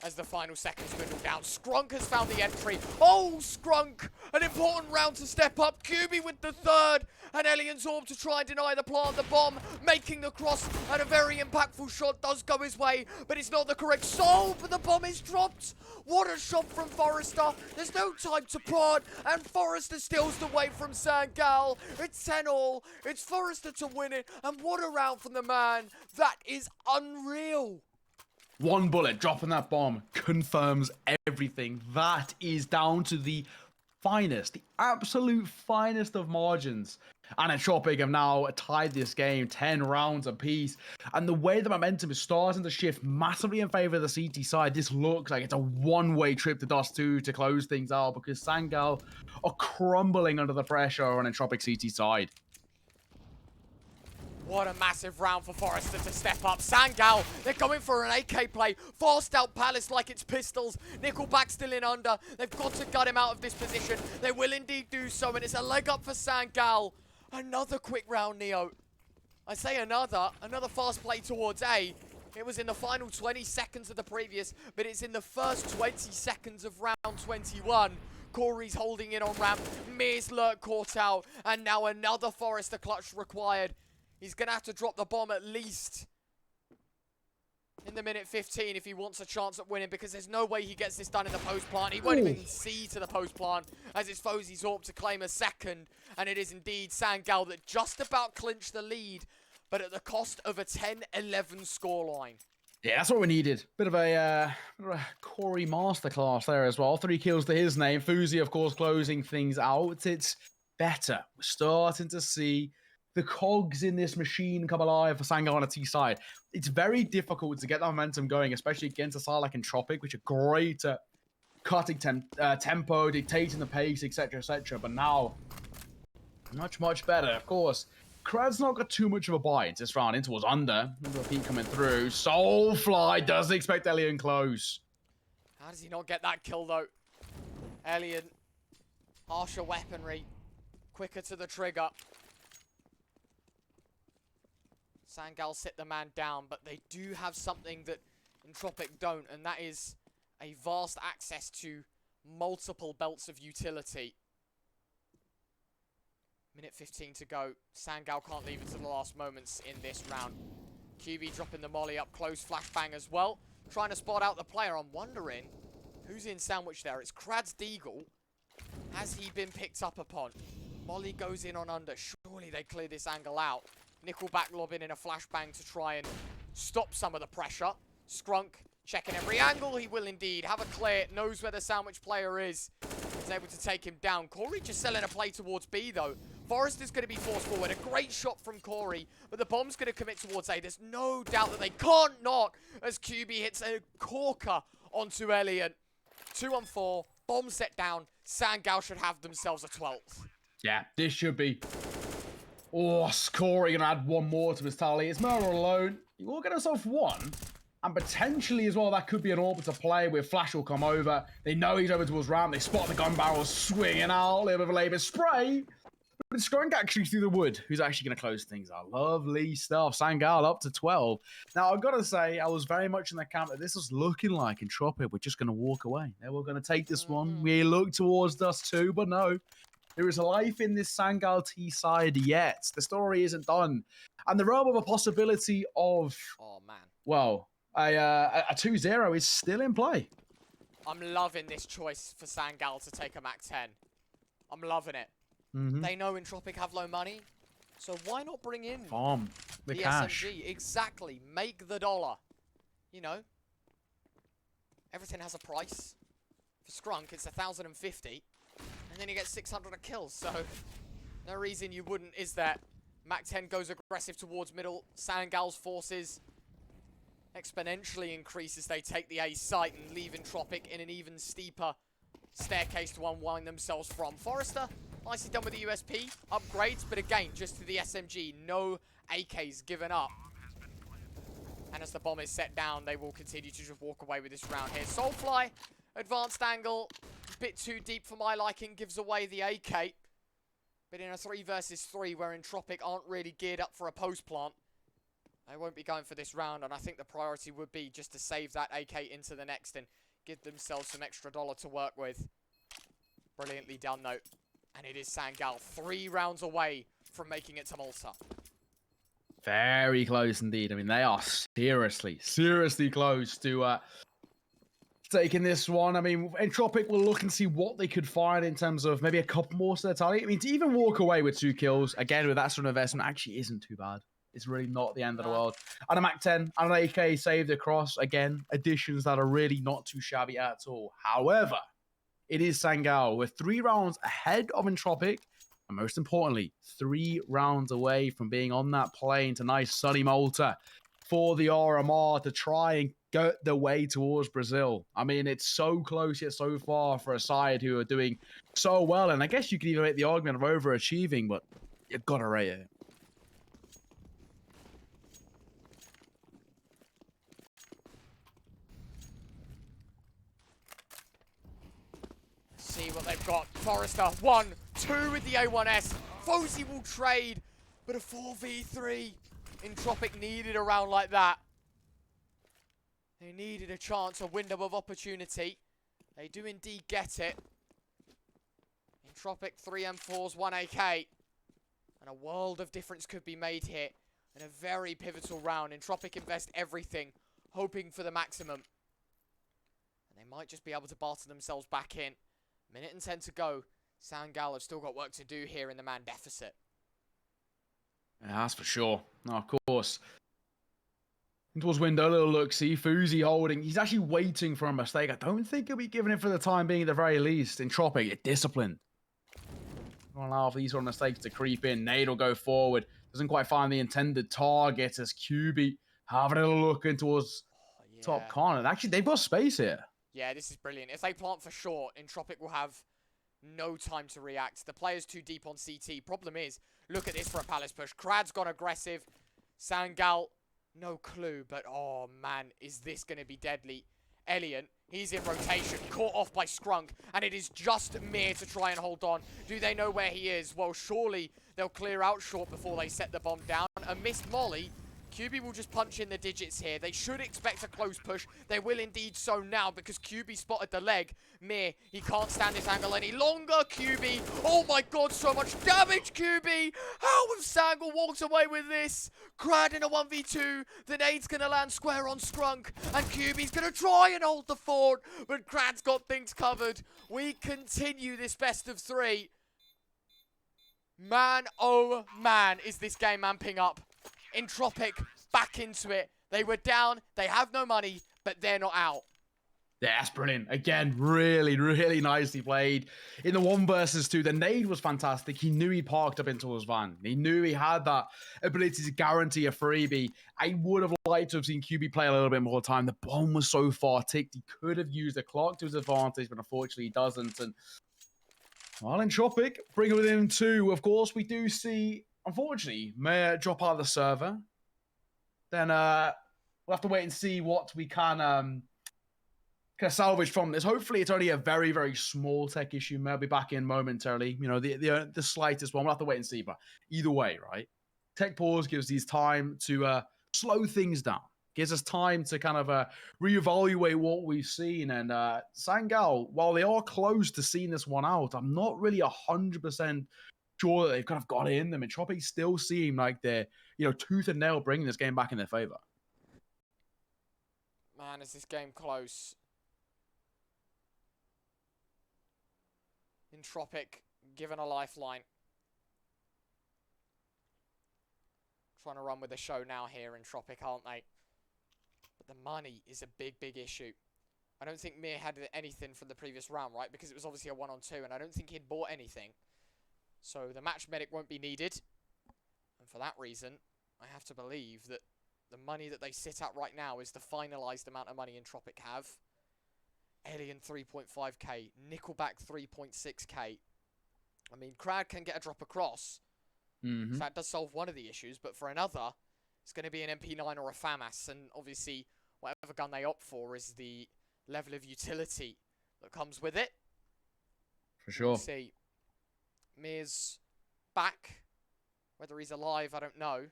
S1: as the final seconds dwindle down. Scrunk has found the entry. Oh, Scrunk! An important round to step up. QB with the third. And Alien's Orb to try and deny the plant, the bomb, making the cross, and a very impactful shot does go his way, but it's not the correct solve, but the bomb is dropped. What a shot from Forester. There's no time to prod, and Forester steals the way from Sangal. It's 10-all. It's Forester to win it, and what a round from the man. That is unreal.
S2: One bullet dropping that bomb confirms everything. That is down to the finest, the absolute finest of margins. And Entropiq have now tied this game 10 rounds apiece. And the way the momentum is starting to shift massively in favor of the CT side, this looks like it's a one-way trip to Dust 2 to close things out, because Sangal are crumbling under the pressure on Entropiq CT side.
S1: What a massive round for Forester to step up. Sangal, they're going for an AK play. Forced out Palace like it's pistols. Nickelback still in under. They've got to gut him out of this position. They will indeed do so, and it's a leg up for Sangal. Another quick round, Neo. I say another fast play towards A. It was in the final 20 seconds of the previous, but it's in the first 20 seconds of round 21. Kory's holding it on ramp. Mir's lurk caught out, and now another Forester clutch required. He's going to have to drop the bomb at least in the minute 15 if he wants a chance at winning, because there's no way he gets this done in the post plant. He won't even see to the post plant as it's Fozy's Orb to claim a second. And it is indeed Sangal that just about clinched the lead, but at the cost of a 10-11 scoreline.
S2: Yeah, that's what we needed. Bit of a Kory masterclass there as well. 3 kills to his name. Fozy, of course, closing things out. It's better. We're starting to see the cogs in this machine come alive for Sangal on a T side. It's very difficult to get that momentum going, especially against a side like Entropiq, which are great at cutting tempo, dictating the pace, etc., etc. But now, much better. Of course, Krad's not got too much of a bite this round. In towards under. Entropiq coming through. Soulfly does expect Alien close.
S1: How does he not get that kill, though? Alien, harsher weaponry, quicker to the trigger. Sangal sit the man down, but they do have something that Entropiq don't, and that is a vast access to multiple belts of utility. Minute 15 to go. Sangal can't leave it to the last moments in this round. QB dropping the molly up close, flashbang as well. Trying to spot out the player. I'm wondering who's in sandwich there. It's Krad's Deagle. Has he been picked up upon? Molly goes in on under. Surely they clear this angle out. Nickelback lobbing in a flashbang to try and stop some of the pressure. Scrunk checking every angle. He will indeed have a clear. Knows where the sandwich player is. He's able to take him down. Kory just selling a play towards B, though. Forester's going to be forced forward. A great shot from Kory, but the bomb's going to commit towards A. There's no doubt that they can't knock as QB hits a corker onto Elliot. 2 on 4. Bomb set down. Sangal should have themselves a 12th.
S2: Yeah, this should be. Oh, Kory gonna add one more to his tally. It's Murder alone. He will get himself one. And potentially as well, that could be an orb to play where Flash will come over. They know he's over towards ramp. They spot the gun barrels swinging out. A little bit of a labor spray. But it's Scrunk actually through the wood, who's actually going to close things out. Lovely stuff. Sangal up to 12. Now, I've got to say, I was very much in the camp that this was looking like Entropiq were just going to walk away. They were going to take this one. We looked towards Dust 2, but no. There is a life in this Sangal T side yet. The story isn't done. And the realm of a possibility of,
S1: Oh, man.
S2: well, a 2-0 is still in play.
S1: I'm loving this choice for Sangal to take a MAC-10. I'm loving it.
S2: Mm-hmm.
S1: They know Entropiq have low money, so why not bring in
S2: Farm the cash.
S1: SMG? Exactly. Make the dollar. You know, everything has a price. For Scrunk, it's 1,050, and then you get 600 a kill, so no reason you wouldn't, is there? MAC-10 goes aggressive towards middle. Sangal's forces exponentially increase as they take the A site and leave Entropiq in an even steeper staircase to unwind themselves from. Forester, nicely done with the USP. Upgrades, but again, just to the SMG. No AKs given up. And as the bomb is set down, they will continue to just walk away with this round here. Soulfly, advanced angle, a bit too deep for my liking, gives away the AK. But in a 3 versus 3 where Entropiq aren't really geared up for a post plant, they won't be going for this round, and I think the priority would be just to save that AK into the next and give themselves some extra dollar to work with. Brilliantly done, though. And it is Sangal, 3 rounds away from making it to Malta.
S2: Very close indeed. I mean, they are seriously close to taking this one. I mean, Entropiq will look and see what they could find in terms of maybe a couple more to their tally. I mean, to even walk away with 2 kills, again, with that sort of investment, actually isn't too bad. It's really not the end of the world. And a MAC-10 and an AK saved across. Again, additions that are really not too shabby at all. However, it is Sangal with 3 rounds ahead of Entropiq. And most importantly, 3 rounds away from being on that plane to nice sunny Malta for the RMR to try and get the way towards Brazil. I mean, it's so close yet so far for a side who are doing so well. And I guess you could even make the argument of overachieving, but you've got to rate it.
S1: See what they've got. Forester, 1, 2 with the A1S. Fozy will trade, but a 4v3. Entropiq needed a round like that. They needed a chance, a window of opportunity. They do indeed get it. Entropiq, 3 M4s, 1 AK. And a world of difference could be made here in a very pivotal round. Entropiq invest everything, hoping for the maximum. And they might just be able to barter themselves back in. Minute and 10 to go. Sangal have still got work to do here in the man deficit.
S2: Yeah, that's for sure. No, of course. Towards window, little look-see. Fozy holding. He's actually waiting for a mistake. I don't think he'll be giving it for the time being at the very least. Entropiq, disciplined. Don't allow these sort of mistakes to creep in. Nade will go forward. Doesn't quite find the intended target as QB having a little look in towards top corner. Actually, they've got space here.
S1: Yeah, this is brilliant. If they plant for short, Entropiq will have no time to react. The player's too deep on CT. Problem is, look at this for a Palace push. Krad's gone aggressive. Sangal, no clue. But, oh, man, is this going to be deadly. Elian, he's in rotation. Caught off by Scrunk. And it is just Mir to try and hold on. Do they know where he is? Well, surely they'll clear out short before they set the bomb down. A missed molly. QB will just punch in the digits here. They should expect a close push. They will indeed so now because QB spotted the leg. Mir, he can't stand this angle any longer. QB, oh my god, so much damage, QB. How have Sangal walked away with this? Krad in a 1v2. The nade's going to land square on Scrunk. And QB's going to try and hold the fort. But Krad's got things covered. We continue this best of 3. Man, oh man, is this game amping up. Entropiq back into it. They were down. They have no money, but they're not out.
S2: Yeah, that's brilliant. Again, really nicely played. In the 1 versus 2, the nade was fantastic. He knew he parked up into his van. He knew he had that ability to guarantee a freebie. I would have liked to have seen QB play a little bit more time. The bomb was so far ticked. He could have used the clock to his advantage, but unfortunately he doesn't. And well, Entropiq bring it within 2. Of course, we do see, unfortunately, Mir drop out of the server. Then we'll have to wait and see what we can salvage from this. Hopefully, it's only a very small tech issue. Mir will be back in momentarily. You know, the slightest one. We'll have to wait and see. But either way, right? Tech pause gives these time to slow things down. Gives us time to kind of reevaluate what we've seen. And Sangal, while they are close to seeing this one out, I'm not really 100% sure that they've kind of got it in them. Entropiq still seem like they're, tooth and nail bringing this game back in their favor.
S1: Man, is this game close? Entropiq given a lifeline. Trying to run with the show now here, Entropiq, aren't they? But the money is a big, big issue. I don't think Mir had anything from the previous round, right? Because it was obviously a 1-on-2, and I don't think he'd bought anything. So the match medic won't be needed. And for that reason, I have to believe that the money that they sit at right now is the finalized amount of money Entropiq have. Alien 3.5k, Nickelback 3.6k. I mean, Krad can get a drop across. So that does solve one of the issues, but for another, it's going to be an MP9 or a FAMAS, and obviously, whatever gun they opt for is the level of utility that comes with it.
S2: For sure.
S1: We'll see. Mir's back. Whether he's alive, I don't know.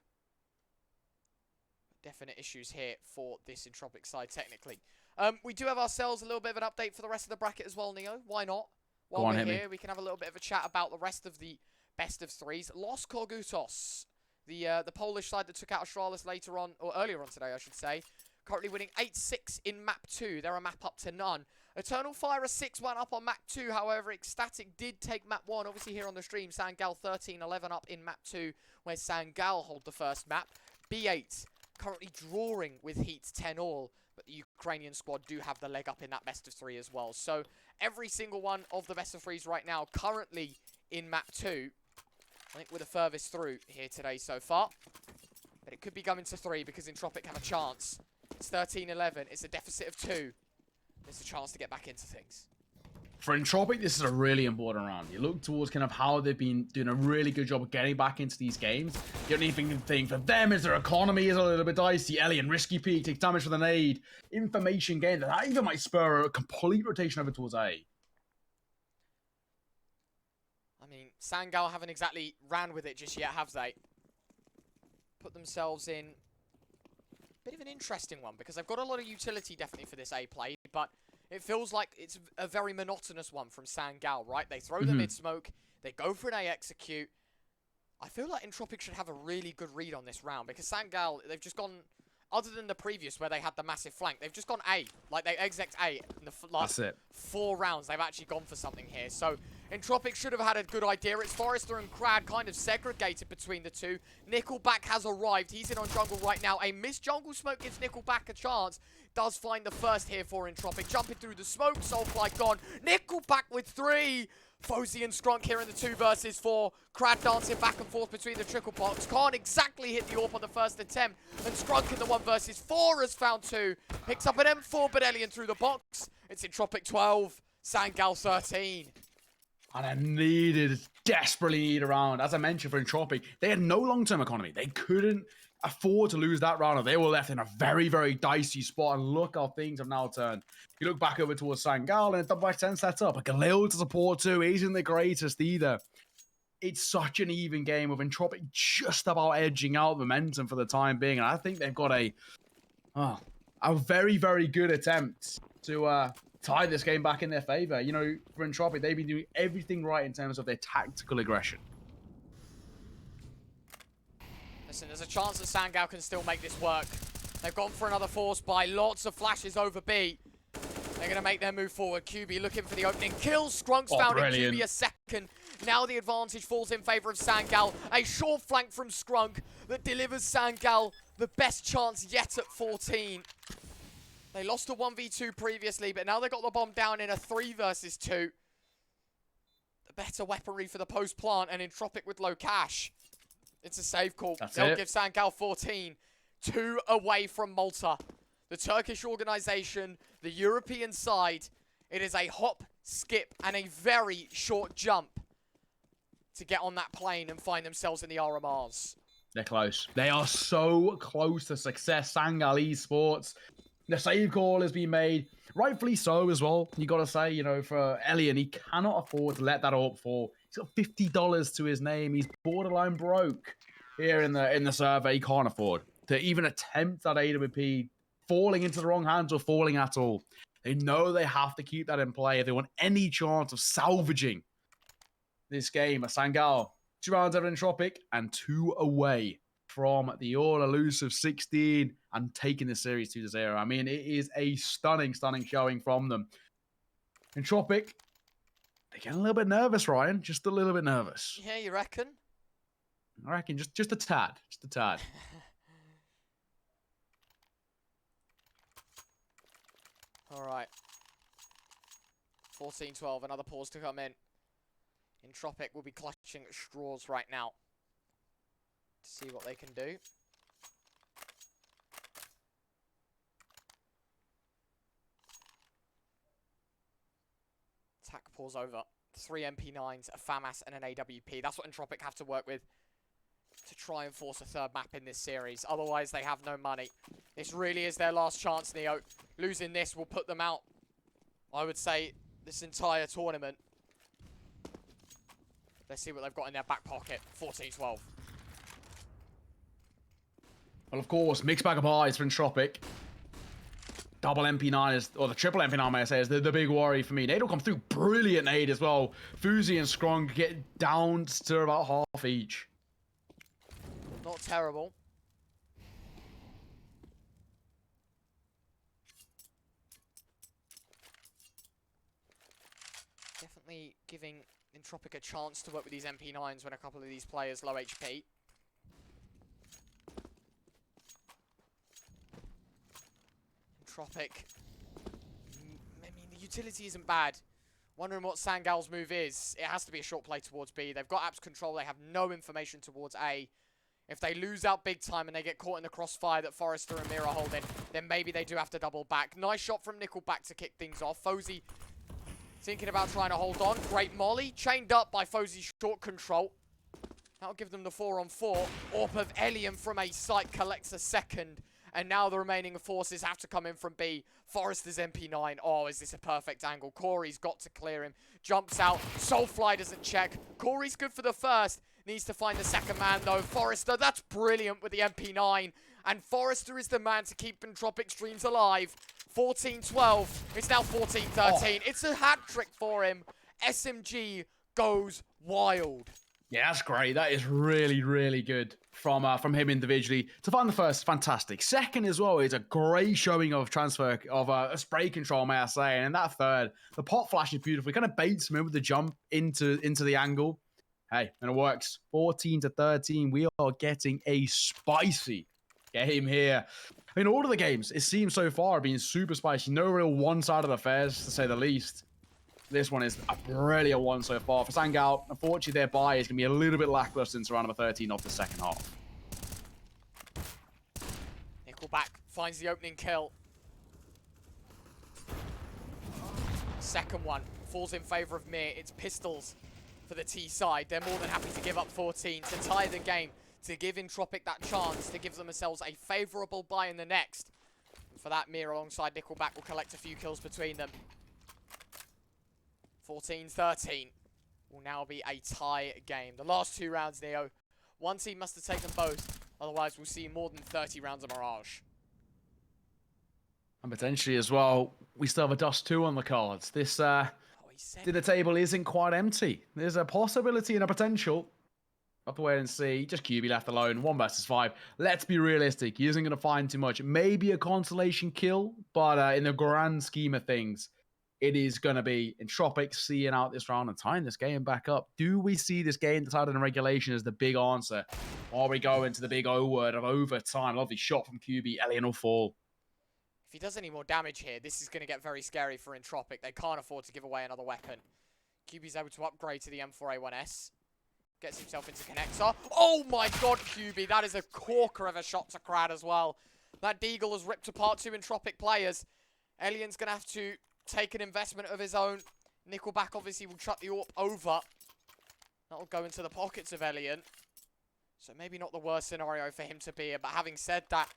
S1: Definite issues here for this Entropiq side, technically. We do have ourselves a little bit of an update for the rest of the bracket as well, Neo. Why not? While we're here, we can have a little bit of a chat about the rest of the best of threes. Los Korgutos, the Polish side that took out Astralis later on, or earlier on today, I should say, currently winning 8-6 in map 2. They're a map up to none. Eternal Fire a 6-1 up on map 2. However, Ecstatic did take map 1. Obviously here on the stream, Sangal 13-11 up in map 2, where Sangal hold the first map. B8 currently drawing with Heat 10-all. But the Ukrainian squad do have the leg up in that best of 3 as well. So every single one of the best of 3s right now currently in map 2. I think we're the furthest through here today so far. But it could be going to 3 because Entropiq have a chance. It's 13-11. It's a deficit of 2. There's a chance to get back into things.
S2: For Entropiq, this is a really important round. You look towards kind of how they've been doing a really good job of getting back into these games. You don't even think for them is their economy is a little bit dicey. Alien, risky peak, takes damage with a nade. Information gain, that even might spur a complete rotation over towards A.
S1: I mean, Sangal haven't exactly ran with it just yet, have they? Put themselves in a bit of an interesting one because they've got a lot of utility definitely for this A play, but it feels like it's a very monotonous one from Sangal, right? They throw the mid-smoke, they go for an A execute. I feel like Entropiq should have a really good read on this round because Sangal, they've just gone, other than the previous where they had the massive flank, they've just gone A. Like, they exec A in the last 4 rounds. They've actually gone for something here. So, Entropiq should have had a good idea. It's Forester and Krad kind of segregated between the two. Nickelback has arrived. He's in on jungle right now. A missed jungle smoke gives Nickelback a chance. Does find the first here for Entropiq. Jumping through the smoke. Soulfly gone. Nickelback with 3. Fozy and Scrunk here in the 2 versus 4. Krad dancing back and forth between the trickle box. Can't exactly hit the AWP on the first attempt. And Scrunk in the 1 versus 4 has found 2. Picks up an M4, but Alien through the box. It's Entropiq 12. Sangal 13.
S2: And I desperately need a round. As I mentioned for Entropiq, they had no long-term economy. They couldn't afford to lose that round, or they were left in a very, very dicey spot. And look how things have now turned. You look back over towards Sangal, and a double by 10 set up. A Galil to support too. Isn't the greatest either. It's such an even game with Entropiq just about edging out momentum for the time being. And I think they've got a very, very good attempt to tie this game back in their favor. You know, for Entropiq, they've been doing everything right in terms of their tactical aggression.
S1: Listen, there's a chance that Sangal can still make this work. They've gone for another force buy. Lots of flashes over B. They're going to make their move forward. QB looking for the opening kill. Skrunk's found it. QB a second. Now the advantage falls in favor of Sangal. A short flank from Scrunk that delivers Sangal the best chance yet at 14. They lost a 1v2 previously, but now they got the bomb down in a 3 versus 2. The better weaponry for the post plant, and Entropiq with low cash. It's a save call. They'll give Sangal 14. 2 away from Malta. The Turkish organization, the European side. It is a hop, skip, and a very short jump to get on that plane and find themselves in the RMRs.
S2: They're close. They are so close to success. Sangal Esports. The save call has been made. Rightfully so as well. You got to say, you know, for Elian, he cannot afford to let that up fall. He's got $50 to his name. He's borderline broke here in the survey. He can't afford to even attempt that AWP falling into the wrong hands or falling at all. They know they have to keep that in play if they want any chance of salvaging this game. A Sangal, 2 rounds over Entropiq and 2 away from the all-elusive 16 and taking the series 2-0. I mean, it is a stunning showing from them. Entropiq, they're getting a little bit nervous, Ryan. Just a little bit nervous.
S1: Yeah, you reckon?
S2: I reckon just a tad. Just a tad.
S1: All right. 14-12, another pause to come in. Entropiq will be clutching at straws right now to see what they can do. Attack pause over. 3 MP9s, a FAMAS, and an AWP. That's what Entropiq have to work with to try and force a third map in this series. Otherwise, they have no money. This really is their last chance, Neo. Losing this will put them out, I would say, this entire tournament. Let's see what they've got in their back pocket. 14-12.
S2: Well, of course, mixed bag of eyes for Entropiq. Double MP9 is, or the triple MP9, may I say, is the big worry for me. Nade will come through. Brilliant nade as well. Fuzi and Strong get down to about half each.
S1: Not terrible. Definitely giving Entropiq a chance to work with these MP9s when a couple of these players low HP. Entropiq. I mean, the utility isn't bad. Wondering what Sangal's move is. It has to be a short play towards B. They've got apps control. They have no information towards A. If they lose out big time and they get caught in the crossfire that Forester and Mirage are holding, then maybe they do have to double back. Nice shot from Nickelback to kick things off. Fozy thinking about trying to hold on. Great molly. Chained up by Fozy's short control. That'll give them the 4-on-4. AWP of Elian from A site collects a second. And now the remaining forces have to come in from B. Forester's MP9. Oh, is this a perfect angle? Kory's got to clear him. Jumps out. Soulfly doesn't check. Kory's good for the first. Needs to find the second man, though. Forester, that's brilliant with the MP9. And Forester is the man to keep Entropiq streams alive. 14-12. It's now 14-13. Oh. It's a hat trick for him. SMG goes wild.
S2: Yeah, that's great. That is really, really good from him individually. To find the first, fantastic. Second as well is a great showing of transfer, of a spray control, may I say. And in that third, the pot flash is beautiful. It kind of baits him in with the jump into the angle. Hey, and it works. 14-13. We are getting a spicy game here. I mean, all of the games, it seems so far, have been super spicy. No real one-sided affairs, to say the least. This one is a brilliant one so far. For Sangal, unfortunately, their buy is going to be a little bit lackluster into round number 13 of the second half.
S1: Nickelback finds the opening kill. Second one falls in favor of Mir. It's pistols for the T side. They're more than happy to give up 14 to tie the game, to give Entropiq that chance, to give themselves a favourable buy in the next. And for that, Mir alongside Nickelback will collect a few kills between them. 14-13 will now be a tie game. The last 2 rounds, Neo. One team must have taken both. Otherwise, we'll see more than 30 rounds of Mirage.
S2: And potentially as well, we still have a Dust 2 on the cards. This dinner table isn't quite empty. There's a possibility and a potential. Up the way and see. Just QB left alone. 1 versus 5. Let's be realistic. He isn't going to find too much. Maybe a consolation kill. But in the grand scheme of things, it is going to be Entropiq seeing out this round and tying this game back up. Do we see this game decided in regulation as the big answer? Or we go into the big O word of overtime? Lovely shot from QB. Elian will fall.
S1: If he does any more damage here, this is going to get very scary for Entropiq. They can't afford to give away another weapon. QB's able to upgrade to the M4A1S. Gets himself into connector. Oh my god, QB. That is a corker of a shot to Krad as well. That Deagle has ripped apart 2 Entropiq players. Elian's going to have to take an investment of his own. Nickelback obviously will chuck the AWP over. That'll go into the pockets of Elian. So maybe not the worst scenario for him to be in. But having said that,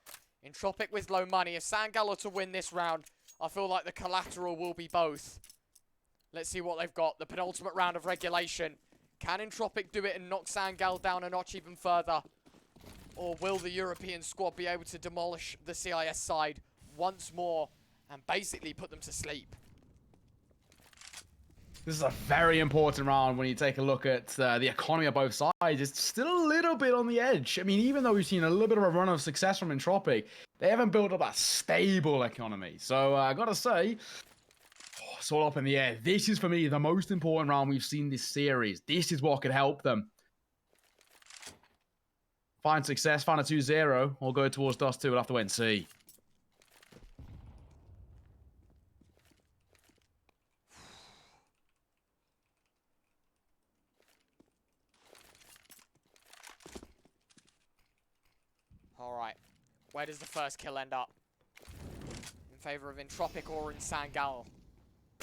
S1: Entropiq with low money. If Sangal are to win this round, I feel like the collateral will be both. Let's see what they've got. The penultimate round of regulation. Can Entropiq do it and knock Sangal down a notch even further? Or will the European squad be able to demolish the CIS side once more and basically put them to sleep.
S2: This is a very important round when you take a look at the economy of both sides. It's still a little bit on the edge. I mean, even though we've seen a little bit of a run of success from Entropiq, they haven't built up that stable economy. So I gotta say, it's all up in the air. This is, for me, the most important round we've seen this series. This is what could help them find success, find a 2-0, or go towards Dust 2. We'll have to wait and see.
S1: Alright, where does the first kill end up? In favor of Entropiq or in Sangal?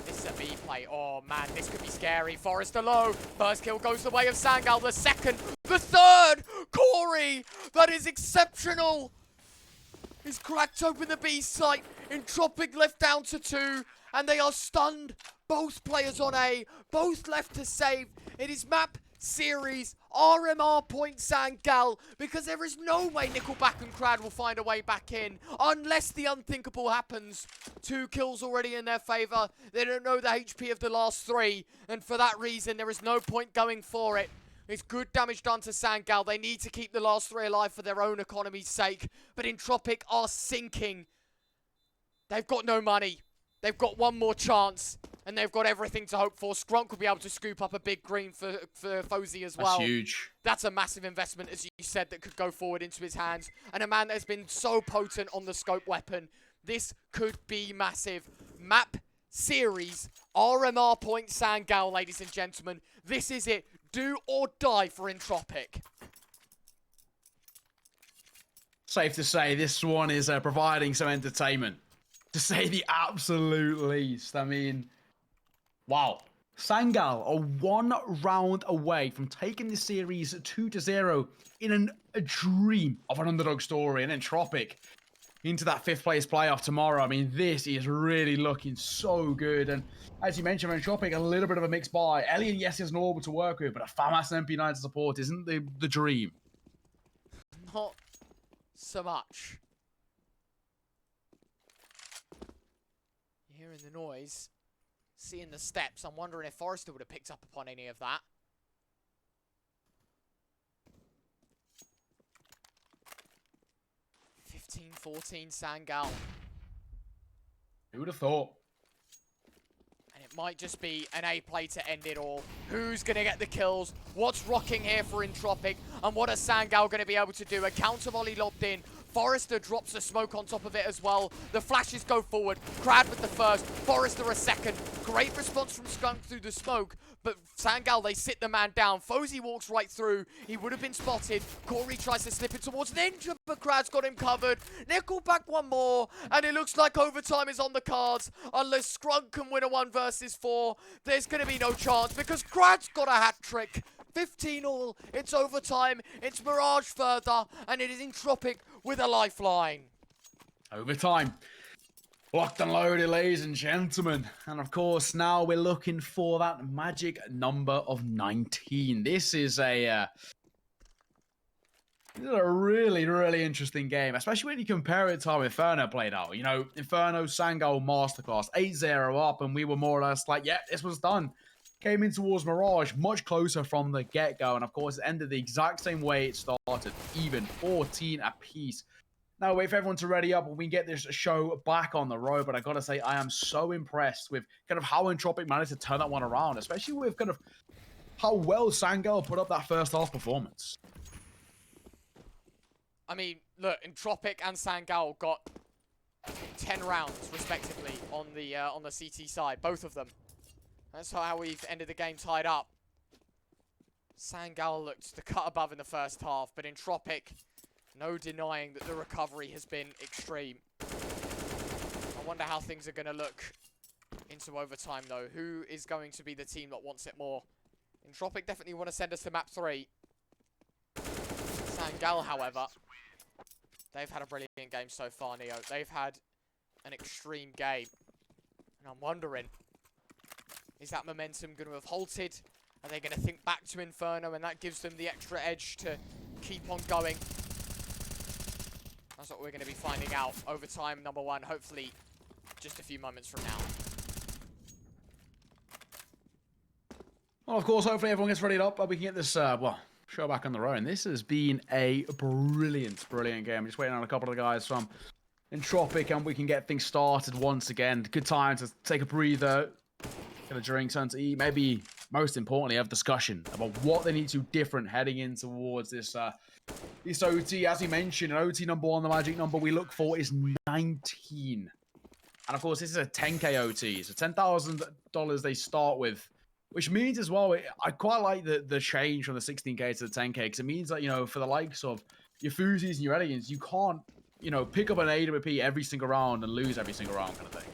S1: This is a B play. Oh man, this could be scary. Forester low. First kill goes the way of Sangal. The second, the third! Kory! That is exceptional! He's cracked open the B site. Entropiq left down to 2. And they are stunned. Both players on A. Both left to save. It is map series RMR point Sangal, because there is no way Nickelback and Krad will find a way back in unless the unthinkable happens. 2 kills already in their favor. They don't know the HP of the last 3, and for that reason there is no point going for it. It's good damage done to Sangal. They need to keep the last 3 alive for their own economy's sake, but Entropiq are sinking. They've got no money. They've got one more chance, and they've got everything to hope for. Scrunk will be able to scoop up a big green for Fozy as well.
S2: That's huge.
S1: That's a massive investment, as you said, that could go forward into his hands. And a man that has been so potent on the scope weapon. This could be massive. Map series RMR point Sangal, ladies and gentlemen. This is it. Do or die for Entropiq.
S2: Safe to say this one is providing some entertainment, to say the absolute least. I mean, wow. Sangal are 1 round away from taking the series 2-0 in a dream of an underdog story. And Entropiq into that 5th place playoff tomorrow. I mean, this is really looking so good. And as you mentioned, Entropiq, a little bit of a mixed buy. Elliot, yes, is an orbital to work with, but a FAMAS MP9 to support isn't the dream.
S1: Not so much. You're hearing the noise, seeing the steps. I'm wondering if Forester would have picked up upon any of that. (15-14) Sangal.
S2: Who would have thought?
S1: And it might just be an A play to end it all. Who's going to get the kills? What's rocking here for Entropiq? And what is Sangal going to be able to do? A counter volley lobbed in. Forester drops the smoke on top of it as well. The flashes go forward. Krad with the first. Forester a second. Great response from Skunk through the smoke. But Sangal, they sit the man down. Fozy walks right through. He would have been spotted. Kory tries to slip it towards Ninja, but Krad's got him covered. Nickelback one more. And it looks like overtime is on the cards. Unless Skunk can win a 1 versus 4, there's going to be no chance because Krad's got a hat trick. 15 all. It's overtime. It's Mirage further. And it is Entropiq with a lifeline.
S2: Overtime. Locked and loaded, ladies and gentlemen. And of course, now we're looking for that magic number of 19. This is a really, really interesting game, especially when you compare it to how Inferno played out. You know, Inferno, Sangal, Masterclass, 8-0 up, and we were more or less like, yeah, this was done. Came in towards Mirage, much closer from the get-go, and of course, it ended the exact same way it started, even 14 apiece. Now, wait for everyone to ready up and we can get this show back on the road, but I gotta say, I am so impressed with kind of how Entropiq managed to turn that one around, especially with kind of how well Sangal put up that first half performance.
S1: I mean, look, Entropiq and Sangal got 10 rounds, respectively, on the CT side, both of them. That's how we've ended the game tied up. Sangal looked the cut above in the first half, but Entropiq, no denying that the recovery has been extreme. I wonder how things are going to look into overtime, though. Who is going to be the team that wants it more? Entropiq definitely want to send us to map 3. Sangal, however, they've had a brilliant game so far, Neo. They've had an extreme game. And I'm wondering, is that momentum going to have halted? Are they going to think back to Inferno and that gives them the extra edge to keep on going? As That's what we're going to be finding out. Overtime number 1, hopefully just a few moments from now.
S2: Well, of course, hopefully everyone gets readied up, but we can get this, show back on the road. And this has been a brilliant game. I'm just waiting on a couple of the guys from Entropiq, and we can get things started once again. Good time to take a breather, get a drink, something to eat. Maybe, most importantly, have discussion about what they need to do different heading in towards this OT. As you mentioned, an OT number 1, the magic number we look for is 19. And of course, this is a 10k OT, so $10,000 they start with. Which means as well, I quite like the change from the 16k to the 10k, because it means that, you know, for the likes of your Fuzis and your Elegants, you can't, you know, pick up an AWP every single round and lose every single round kind of thing.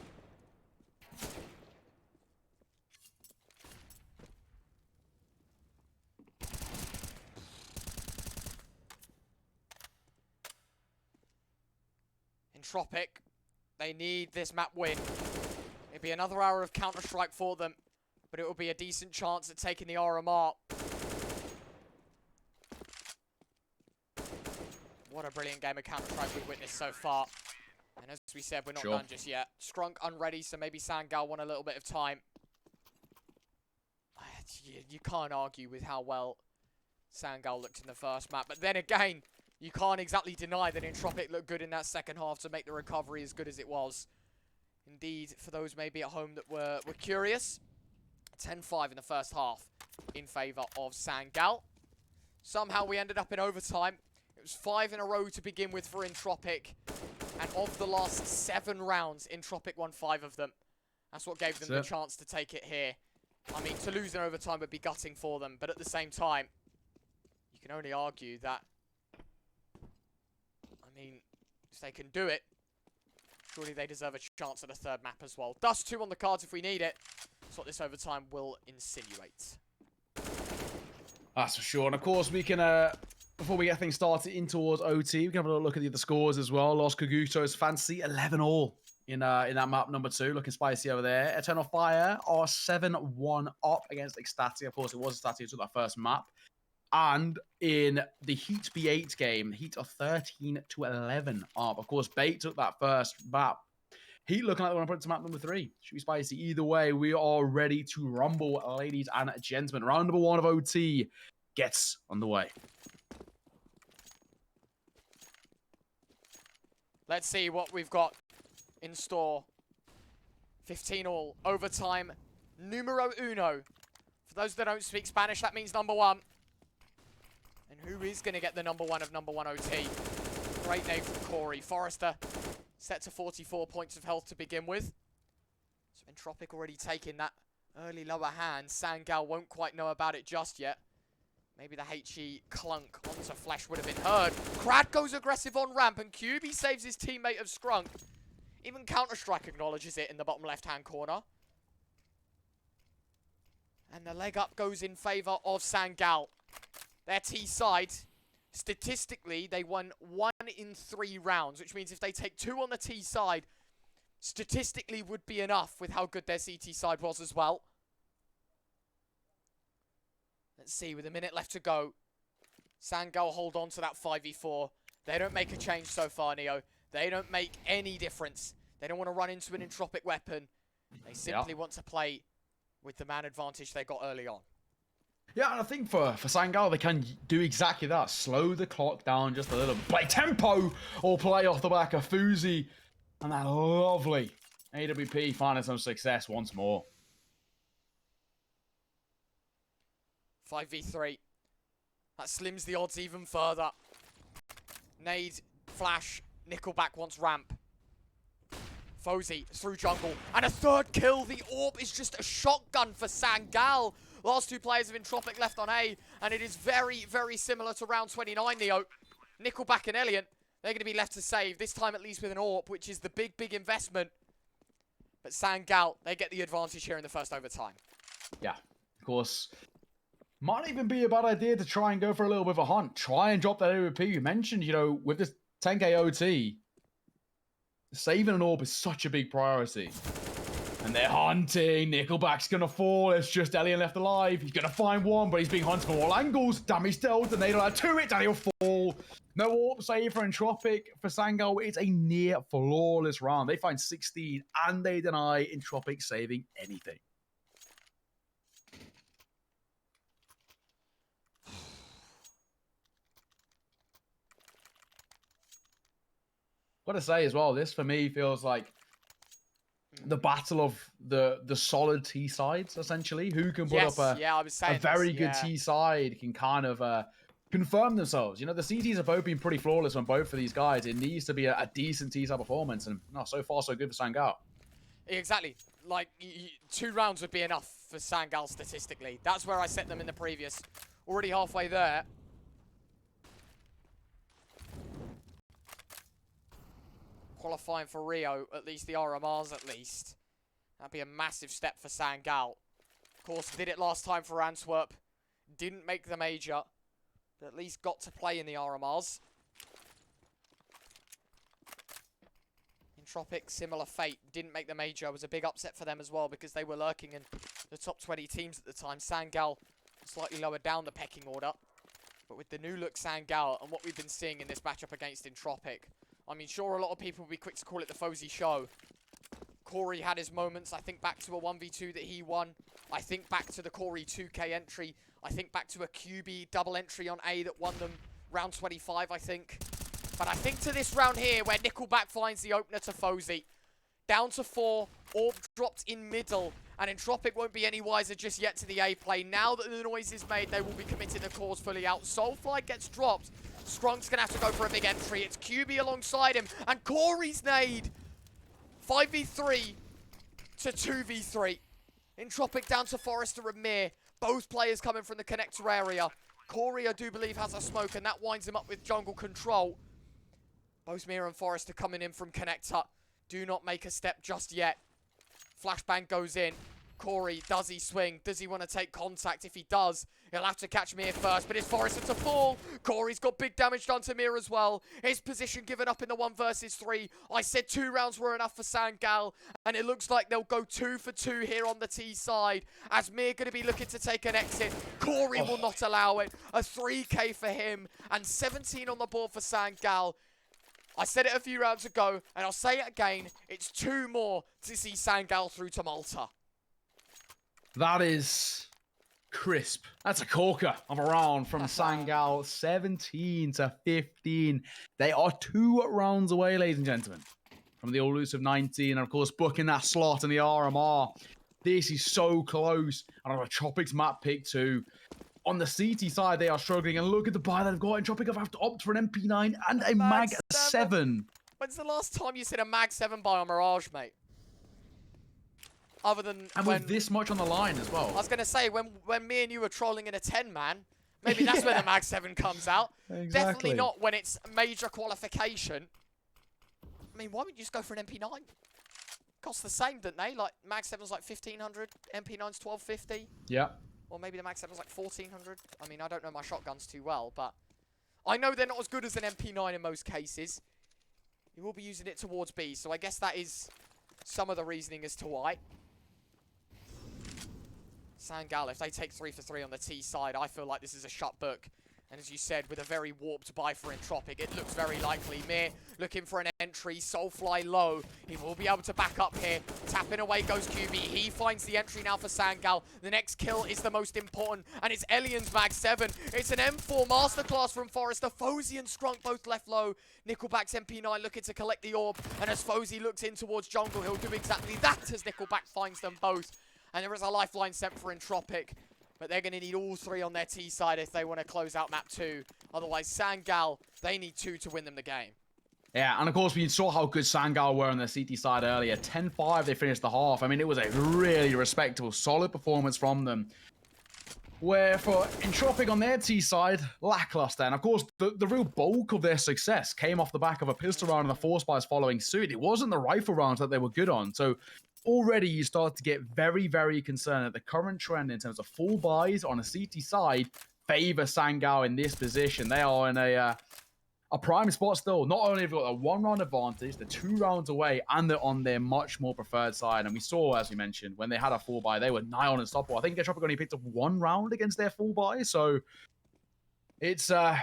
S1: Entropiq, they need this map win. It'd be another hour of Counter-Strike for them, but it will be a decent chance at taking the RMR. What a brilliant game of Counter-Strike we've witnessed so far. And as we said, we're not done just yet. Scrunk unready, so maybe Sangal want a little bit of time. You can't argue with how well Sangal looked in the first map. But then again, you can't exactly deny that Entropiq looked good in that second half to make the recovery as good as it was. Indeed, for those maybe at home that were curious, 10-5 in the first half in favour of Sangal. Somehow we ended up in overtime. It was 5 in a row to begin with for Entropiq. And of the last 7 rounds, Entropiq won 5 of them. That's what gave them the chance to take it here. I mean, to lose in overtime would be gutting for them. But at the same time, you can only argue that, I mean, if they can do it, surely they deserve a chance at a third map as well. Dust 2 on the cards if we need it. That's what this overtime will insinuate.
S2: That's for sure. And of course, we can, before we get things started in towards OT, we can have a look at the other scores as well. Los Kaguto's fancy 11-all in that map number 2. Looking spicy over there. Eternal Fire are 7-1 up against Ecstatic. Of course, it was Ecstatic who took that first map. And in the Heat B8 game, Heat are 13-11 up. Of course, Bait took that first map. Heat looking like they want to put it to map number 3. Should be spicy. Either way, we are ready to rumble, ladies and gentlemen. Round number 1 of OT gets underway.
S1: Let's see what we've got in store. 15-all. Overtime. Numero uno. For those that don't speak Spanish, that means number 1. And who is going to get the number 1 of number 1 OT? Great name from Kory. Forester set to 44 points of health to begin with. So Entropiq already taking that early lower hand. Sangal won't quite know about it just yet. Maybe the HE clunk onto Flesh would have been heard. Krad goes aggressive on ramp, and QB saves his teammate of Scrunk. Even Counter-Strike acknowledges it in the bottom left-hand corner. And the leg up goes in favour of Sangal. Their T side, statistically, they won 1 in 3 rounds, which means if they take 2 on the T side, statistically would be enough with how good their CT side was as well. Let's see, with a minute left to go, Sangal hold on to that 5v4. They don't make a change so far, Neo. They don't make any difference. They don't want to run into an Entropiq weapon. They simply want to play with the man advantage they got early on.
S2: Yeah, and I think for Sangal, they can do exactly that. Slow the clock down just a little bit. Play tempo or play off the back of Fuzi. And that lovely AWP finding some success once more.
S1: 5v3. That slims the odds even further. Nade, flash, Nickelback wants ramp. Fozy through jungle. And a third kill. The AWP is just a shotgun for Sangal. Last 2 players of Entropiq left on A. And it is very, very similar to round 29, Neo. Nickelback and Elian, they're going to be left to save. This time at least with an AWP, which is the big, big investment. But Sangal, they get the advantage here in the first overtime.
S2: Yeah, of course. Might even be a bad idea to try and go for a little bit of a hunt. Try and drop that AWP. You mentioned, you know, with this 10k OT, saving an AWP is such a big priority. And they're hunting. Nickelback's gonna fall. It's just Elian left alive. He's gonna find one, but he's being hunted from all angles. Damage dealt, and they don't have 2 hits, and he'll fall. No AWP save for Entropiq. For Sangal, it's a near flawless round. They find 16, and they deny Entropiq saving anything. Gotta say as well, this for me feels like the battle of the solid T sides, essentially. Who can put up a very good T side can kind of confirm themselves. You know, the CTs have both been pretty flawless on both of these guys. It needs to be a decent T side performance, and no, so far so good for Sangal.
S1: Exactly. Like, 2 rounds would be enough for Sangal statistically. That's where I set them in the previous. Already halfway there. Qualifying for Rio, at least the RMRs at least. That'd be a massive step for Sangal. Of course, did it last time for Antwerp. Didn't make the major, but at least got to play in the RMRs. Entropiq, similar fate. Didn't make the major. It was a big upset for them as well because they were lurking in the top 20 teams at the time. Sangal slightly lower down the pecking order. But with the new look Sangal and what we've been seeing in this matchup against Entropiq, I mean, sure, a lot of people will be quick to call it the Fozy show. Kory had his moments. I think back to a 1v2 that he won. I think back to the Kory 2K entry. I think back to a QB double entry on A that won them round 25, I think. But I think to this round here, where Nickelback finds the opener to Fozy. Down to 4, Orb dropped in middle, and Entropiq won't be any wiser just yet to the A play. Now that the noise is made, they will be committing the cause fully out. Soulfly gets dropped. Skrunk's going to have to go for a big entry. It's QB alongside him, and Kory's nade. 5v3 to 2v3. Entropiq down to Forester and Mir. Both players coming from the connector area. Kory, I do believe, has a smoke, and that winds him up with jungle control. Both Mir and Forester coming in from connector. Do not make a step just yet. Flashbang goes in. Kory, does he swing? Does he want to take contact? If he does, he'll have to catch Mir first, but it's Forester to fall. Kory's got big damage done to Mir as well. His position given up in the 1 versus 3. I said 2 rounds were enough for Sangal, and it looks like they'll go 2 for 2 here on the T side. As Mir going to be looking to take an exit. Kory will not allow it. A 3K for him, and 17 on the board for Sangal. I said it a few rounds ago, and I'll say it again. It's 2 more to see Sangal through to Malta.
S2: That is crisp. That's a corker of a round from Sangal. 17 to 15. They are 2 rounds away, ladies and gentlemen, from the elusive 19. And, of course, booking that slot in the RMR. This is so close. And on Entropiq's map pick, too. On the CT side, they are struggling. And look at the buy they've got. Entropiq have to opt for an MP9 and a Mag 7.
S1: When's the last time you said a Mag 7 buy on Mirage, mate? Other than
S2: with this much on the line as well.
S1: I was going to say, when me and you were trolling in a 10-man, maybe that's where the Mag 7 comes out.
S2: Exactly.
S1: Definitely not when it's major qualification. I mean, why wouldn't you just go for an MP9? Costs the same, don't they? Like, Mag 7's like 1,500, MP9's 1,250.
S2: Yeah.
S1: Or maybe the Mag 7's like 1,400. I mean, I don't know my shotguns too well, but I know they're not as good as an MP9 in most cases. You will be using it towards B, so I guess that is some of the reasoning as to why. Sangal, if they take 3 for 3 on the T side, I feel like this is a shut book. And as you said, with a very warped buy for Entropiq, it looks very likely. Mir looking for an entry, Soulfly low. He will be able to back up here. Tapping away goes QB. He finds the entry now for Sangal. The next kill is the most important, and it's Elian's Mag 7. It's an M4 masterclass from Forester. Fozy and Skrunk both left low. Nickelback's MP9 looking to collect the orb, and as Fozy looks in towards jungle, he'll do exactly that as Nickelback finds them both. And there is a lifeline sent for Entropiq. But they're going to need all 3 on their T side if they want to close out map 2. Otherwise, Sangal, they need 2 to win them the game.
S2: Yeah, and of course, we saw how good Sangal were on their CT side earlier. 10-5, they finished the half. I mean, it was a really respectable, solid performance from them. Where for Entropiq on their T side, lackluster. And of course, the real bulk of their success came off the back of a pistol round and the force buys following suit. It wasn't the rifle rounds that they were good on. So already you start to get very, very concerned that the current trend in terms of full buys on a CT side favor Sangal in this position. They are in a a prime spot still. Not only have they got a 1-round advantage, they're 2 rounds away, and they're on their much more preferred side. And we saw, as we mentioned, when they had a full buy, they were nigh on unstoppable. I think Entropiq only picked up 1 round against their full buy, so it's a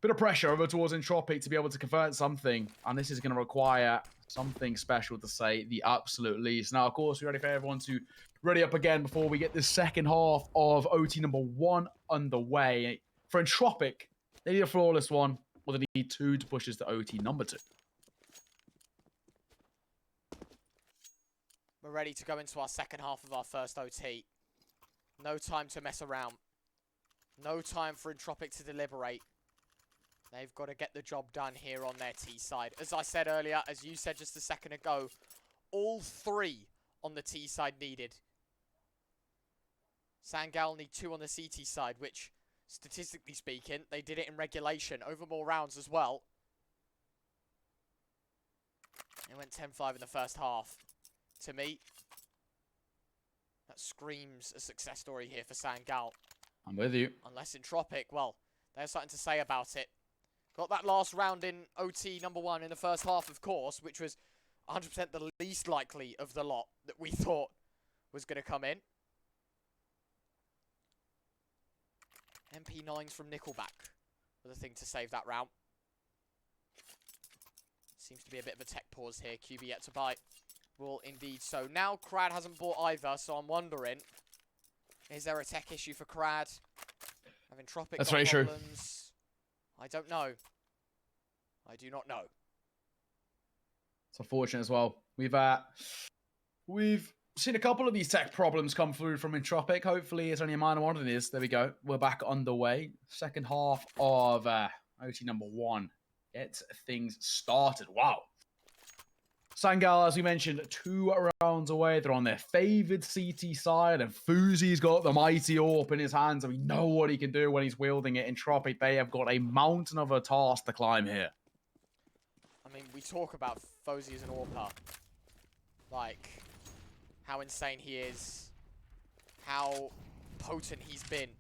S2: bit of pressure over towards Entropiq to be able to convert something, and this is going to require something special, to say the absolute least. Now, of course, we're ready for everyone to ready up again before we get the second half of OT number 1 underway. For Entropiq, they need a flawless one, or they need 2 to push us to OT number 2.
S1: We're ready to go into our second half of our first OT. No time to mess around. No time for Entropiq to deliberate. They've got to get the job done here on their T side. As I said earlier, as you said just a second ago, all 3 on the T side needed. Sangal need 2 on the CT side, which, statistically speaking, they did it in regulation over more rounds as well. They went 10-5 in the first half. To me, that screams a success story here for Sangal.
S2: I'm with you.
S1: Unless Entropiq, well, there's something to say about it. Got that last round in OT number 1 in the first half, of course, which was 100% the least likely of the lot that we thought was going to come in. MP9s from Nickelback were the thing to save that round. Seems to be a bit of a tech pause here. QB yet to buy. Will indeed so. Now Krad hasn't bought either, so I'm wondering, is there a tech issue for Krad? Have Entropiq
S2: That's
S1: got
S2: very true.
S1: problems? I don't know. I do not know.
S2: It's unfortunate as well. We've seen a couple of these tech problems come through from Entropiq. Hopefully it's only a minor one. It is. There we go. We're back underway. Second half of OT number 1. Get things started. Wow. Sangal, as we mentioned, 2 rounds away. They're on their favoured CT side, and Fuzi's got the mighty AWP in his hands, and we know what he can do when he's wielding it. Entropiq, they have got a mountain of a task to climb here.
S1: I mean, we talk about Fozy as an AWPer. Like, how insane he is. How potent he's been.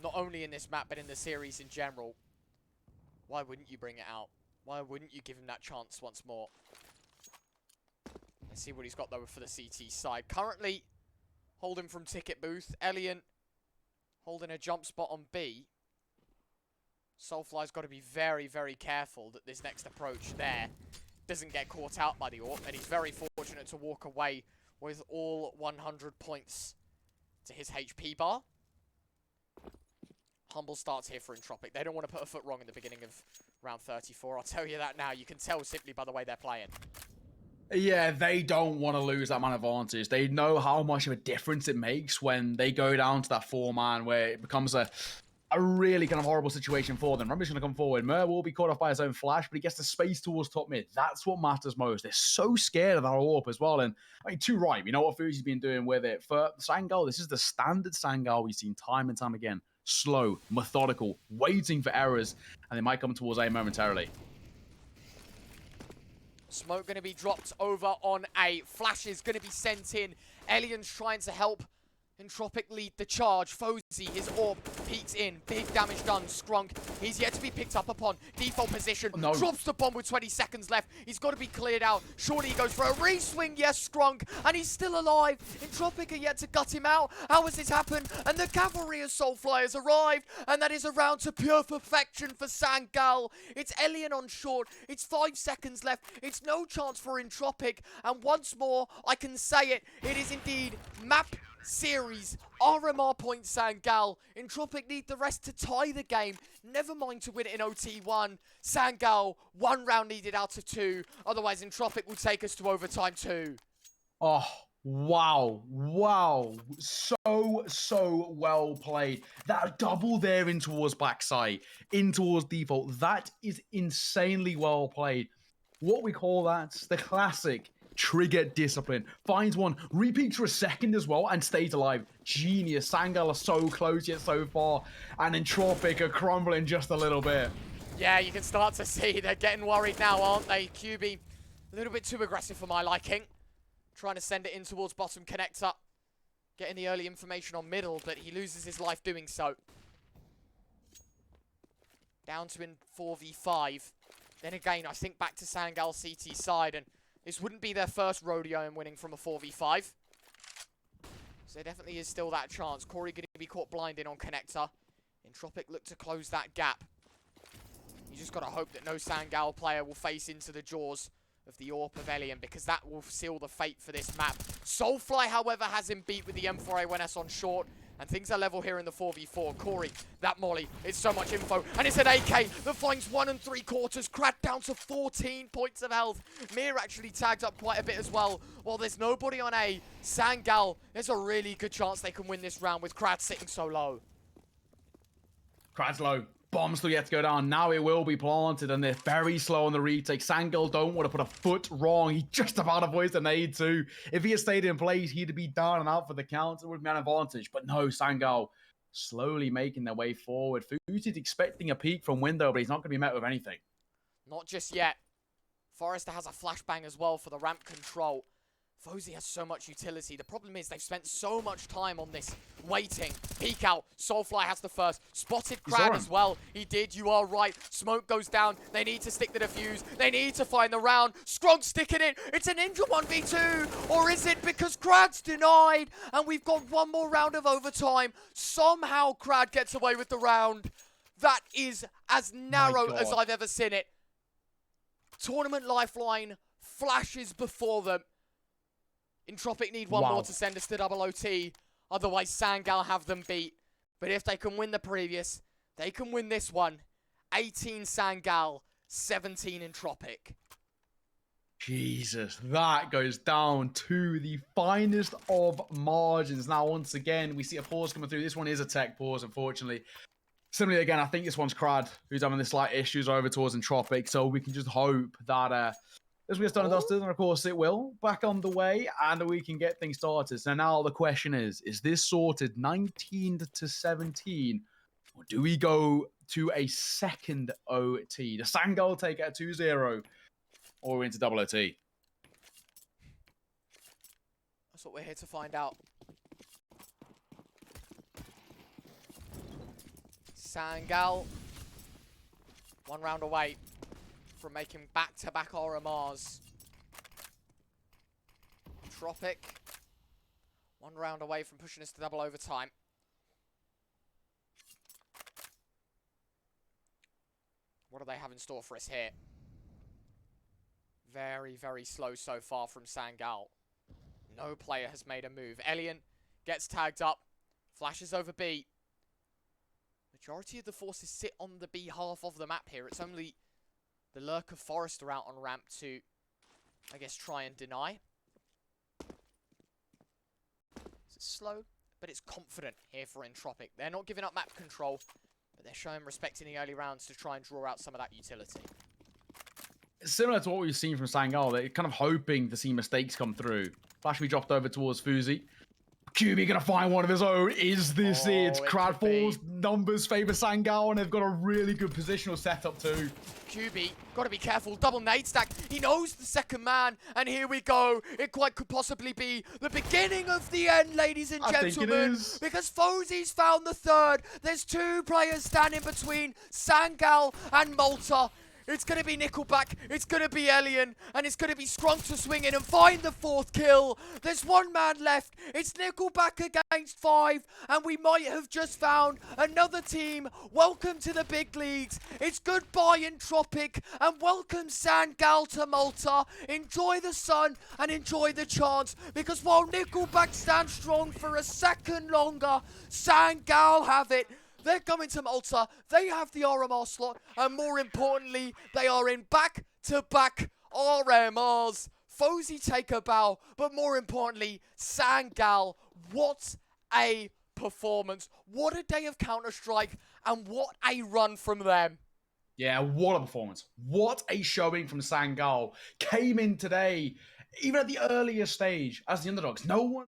S1: Not only in this map, but in the series in general. Why wouldn't you bring it out? Why wouldn't you give him that chance once more? Let's see what he's got, though, for the CT side. Currently, holding from ticket booth. Elian holding a jump spot on B. Soulfly's got to be very, very careful that this next approach there doesn't get caught out by the AWP. And he's very fortunate to walk away with all 100 points to his HP bar. Humble starts here for Entropiq. They don't want to put a foot wrong in the beginning of round 34. I'll tell you that now. You can tell simply by the way they're playing.
S2: Yeah, they don't want to lose that man advantage. They know how much of a difference it makes when they go down to that 4-man where it becomes a really kind of horrible situation for them. Rumby's going to come forward. Mer will be caught off by his own flash, but he gets the space towards top mid. That's what matters most. They're so scared of that AWP as well. And I mean, too right. We know what Fuzi's been doing with it. For Sangal, this is the standard Sangal we've seen time and time again. Slow, methodical, waiting for errors, and they might come towards A momentarily.
S1: Smoke going to be dropped over on A. Flash is going to be sent in. Elian's trying to help Entropiq lead the charge. Fozy, his AWP peeks in. Big damage done. Scrunk, he's yet to be picked up upon. Default position.
S2: Oh, no.
S1: Drops the bomb with 20 seconds left. He's got to be cleared out. Surely he goes for a re-swing. Yes, Scrunk. And he's still alive. Entropiq are yet to gut him out. How has this happened? And the cavalry of Soulfly has arrived. And that is a round to pure perfection for Sangal. It's Elian on short. It's 5 seconds left. It's no chance for Entropiq. And once more, I can say it. It is indeed map series RMR point Sangal. Entropiq need the rest to tie the game. Never mind to win it in OT1. Sangal, 1 round needed out of 2. Otherwise, Entropiq will take us to overtime 2.
S2: Oh, wow. Wow. So well played. That double there in towards backside, in towards default. That is insanely well played. What we call that, the classic trigger discipline. Finds one, repeats for a second as well, and stays alive. Genius. Sangal are so close yet so far, and Entropiq are crumbling just a little bit.
S1: Yeah, you can start to see they're getting worried now, aren't they? QB, a little bit too aggressive for my liking. Trying to send it in towards bottom connector. Getting the early information on middle, but he loses his life doing so. down to in 4v5. Then again, I think back to Sangal CT side, and this wouldn't be their first rodeo in winning from a 4v5. So there definitely is still that chance. Kory going to be caught blinded on Connector. Entropiq look to close that gap. You just got to hope that no Sangal player will face into the jaws of the AWP Pavilion, because that will seal the fate for this map. Soulfly, however, has him beat with the M4A1S on short, and things are level here in the 4v4. Kory, that molly, it's so much info, and it's an AK that finds 1 3/4. Krad down to 14 points of health. Mir actually tagged up quite a bit as well. While there's nobody on A, Sangal, there's a really good chance they can win this round with Krad sitting so low.
S2: Krad's low. Bomb still yet to go down. Now it will be planted, and they're very slow on the retake. Sangal don't want to put a foot wrong. He just about avoids the nade too. If he had stayed in place, he'd be down and out for the count. It would be an advantage. But no, Sangal slowly making their way forward. Fuzi's expecting a peek from window, but he's not going to be met with anything.
S1: Not just yet. Forester has a flashbang as well for the ramp control. Fozy has so much utility. The problem is they've spent so much time on this waiting. Peek out. Soulfly has the first. Spotted Krad as well. He did. You are right. Smoke goes down. They need to stick the defuse. They need to find the round. Scrog sticking it. It's a Ninja 1v2. Or is it because Krad's denied? And we've got one more round of overtime. Somehow Krad gets away with the round. That is as narrow as I've ever seen it. Tournament lifeline flashes before them. Entropiq need one more to send us to double OT. Otherwise, Sangal have them beat. But if they can win the previous, they can win this one. 18 Sangal, 17 Entropiq.
S2: Jesus, that goes down to the finest of margins. Now, once again, we see a pause coming through. This one is a tech pause, unfortunately. Similarly, again, I think this one's Krad, who's having the slight issues over towards Entropiq. So we can just hope that as we get done and dusted, and of course it will, back on the way, and we can get things started. So now the question is this sorted 19 to 17, or do we go to a second OT? The Sangal take it at 2-0, or we're into double OT?
S1: That's what we're here to find out. Sangal, one round away from making back-to-back RMRs. Entropiq, one round away from pushing us to double overtime. What do they have in store for us here? Very, very slow so far from Sangal. No player has made a move. Elian gets tagged up, flashes over B. Majority of the forces sit on the B half of the map here. It's only the lurk of Forester out on ramp to, I guess, try and deny. It's slow, but it's confident here for Entropiq. They're not giving up map control, but they're showing respect in the early rounds to try and draw out some of that utility.
S2: Similar to what we've seen from Sangal, they're kind of hoping to see mistakes come through. Flash we dropped over towards Fuzi. QB gonna find one of his own. Is this it? Krad falls, numbers favor Sangal, and they've got a really good positional setup too.
S1: QB, gotta be careful, double nade stack. He knows the second man, and here we go. It quite could possibly be the beginning of the end, ladies and gentlemen.
S2: I think it is.
S1: Because Fozy's found the third. There's two players standing between Sangal and Malta. It's going to be Nickelback, it's going to be Elian, and it's going to be Scrunk to swing in and find the fourth kill. There's one man left. It's Nickelback against 5, and we might have just found another team. Welcome to the big leagues. It's goodbye Entropiq, and welcome Sangal to Malta. Enjoy the sun and enjoy the chance, because while Nickelback stands strong for a second longer, Sangal have it. They're coming to Malta, they have the RMR slot, and more importantly, they are in back-to-back RMRs. Fozy take a bow, but more importantly, Sangal, what a performance. What a day of Counter-Strike, and what a run from them.
S2: Yeah, what a performance. What a showing from Sangal. Came in today, even at the earlier stage, as the underdogs. No one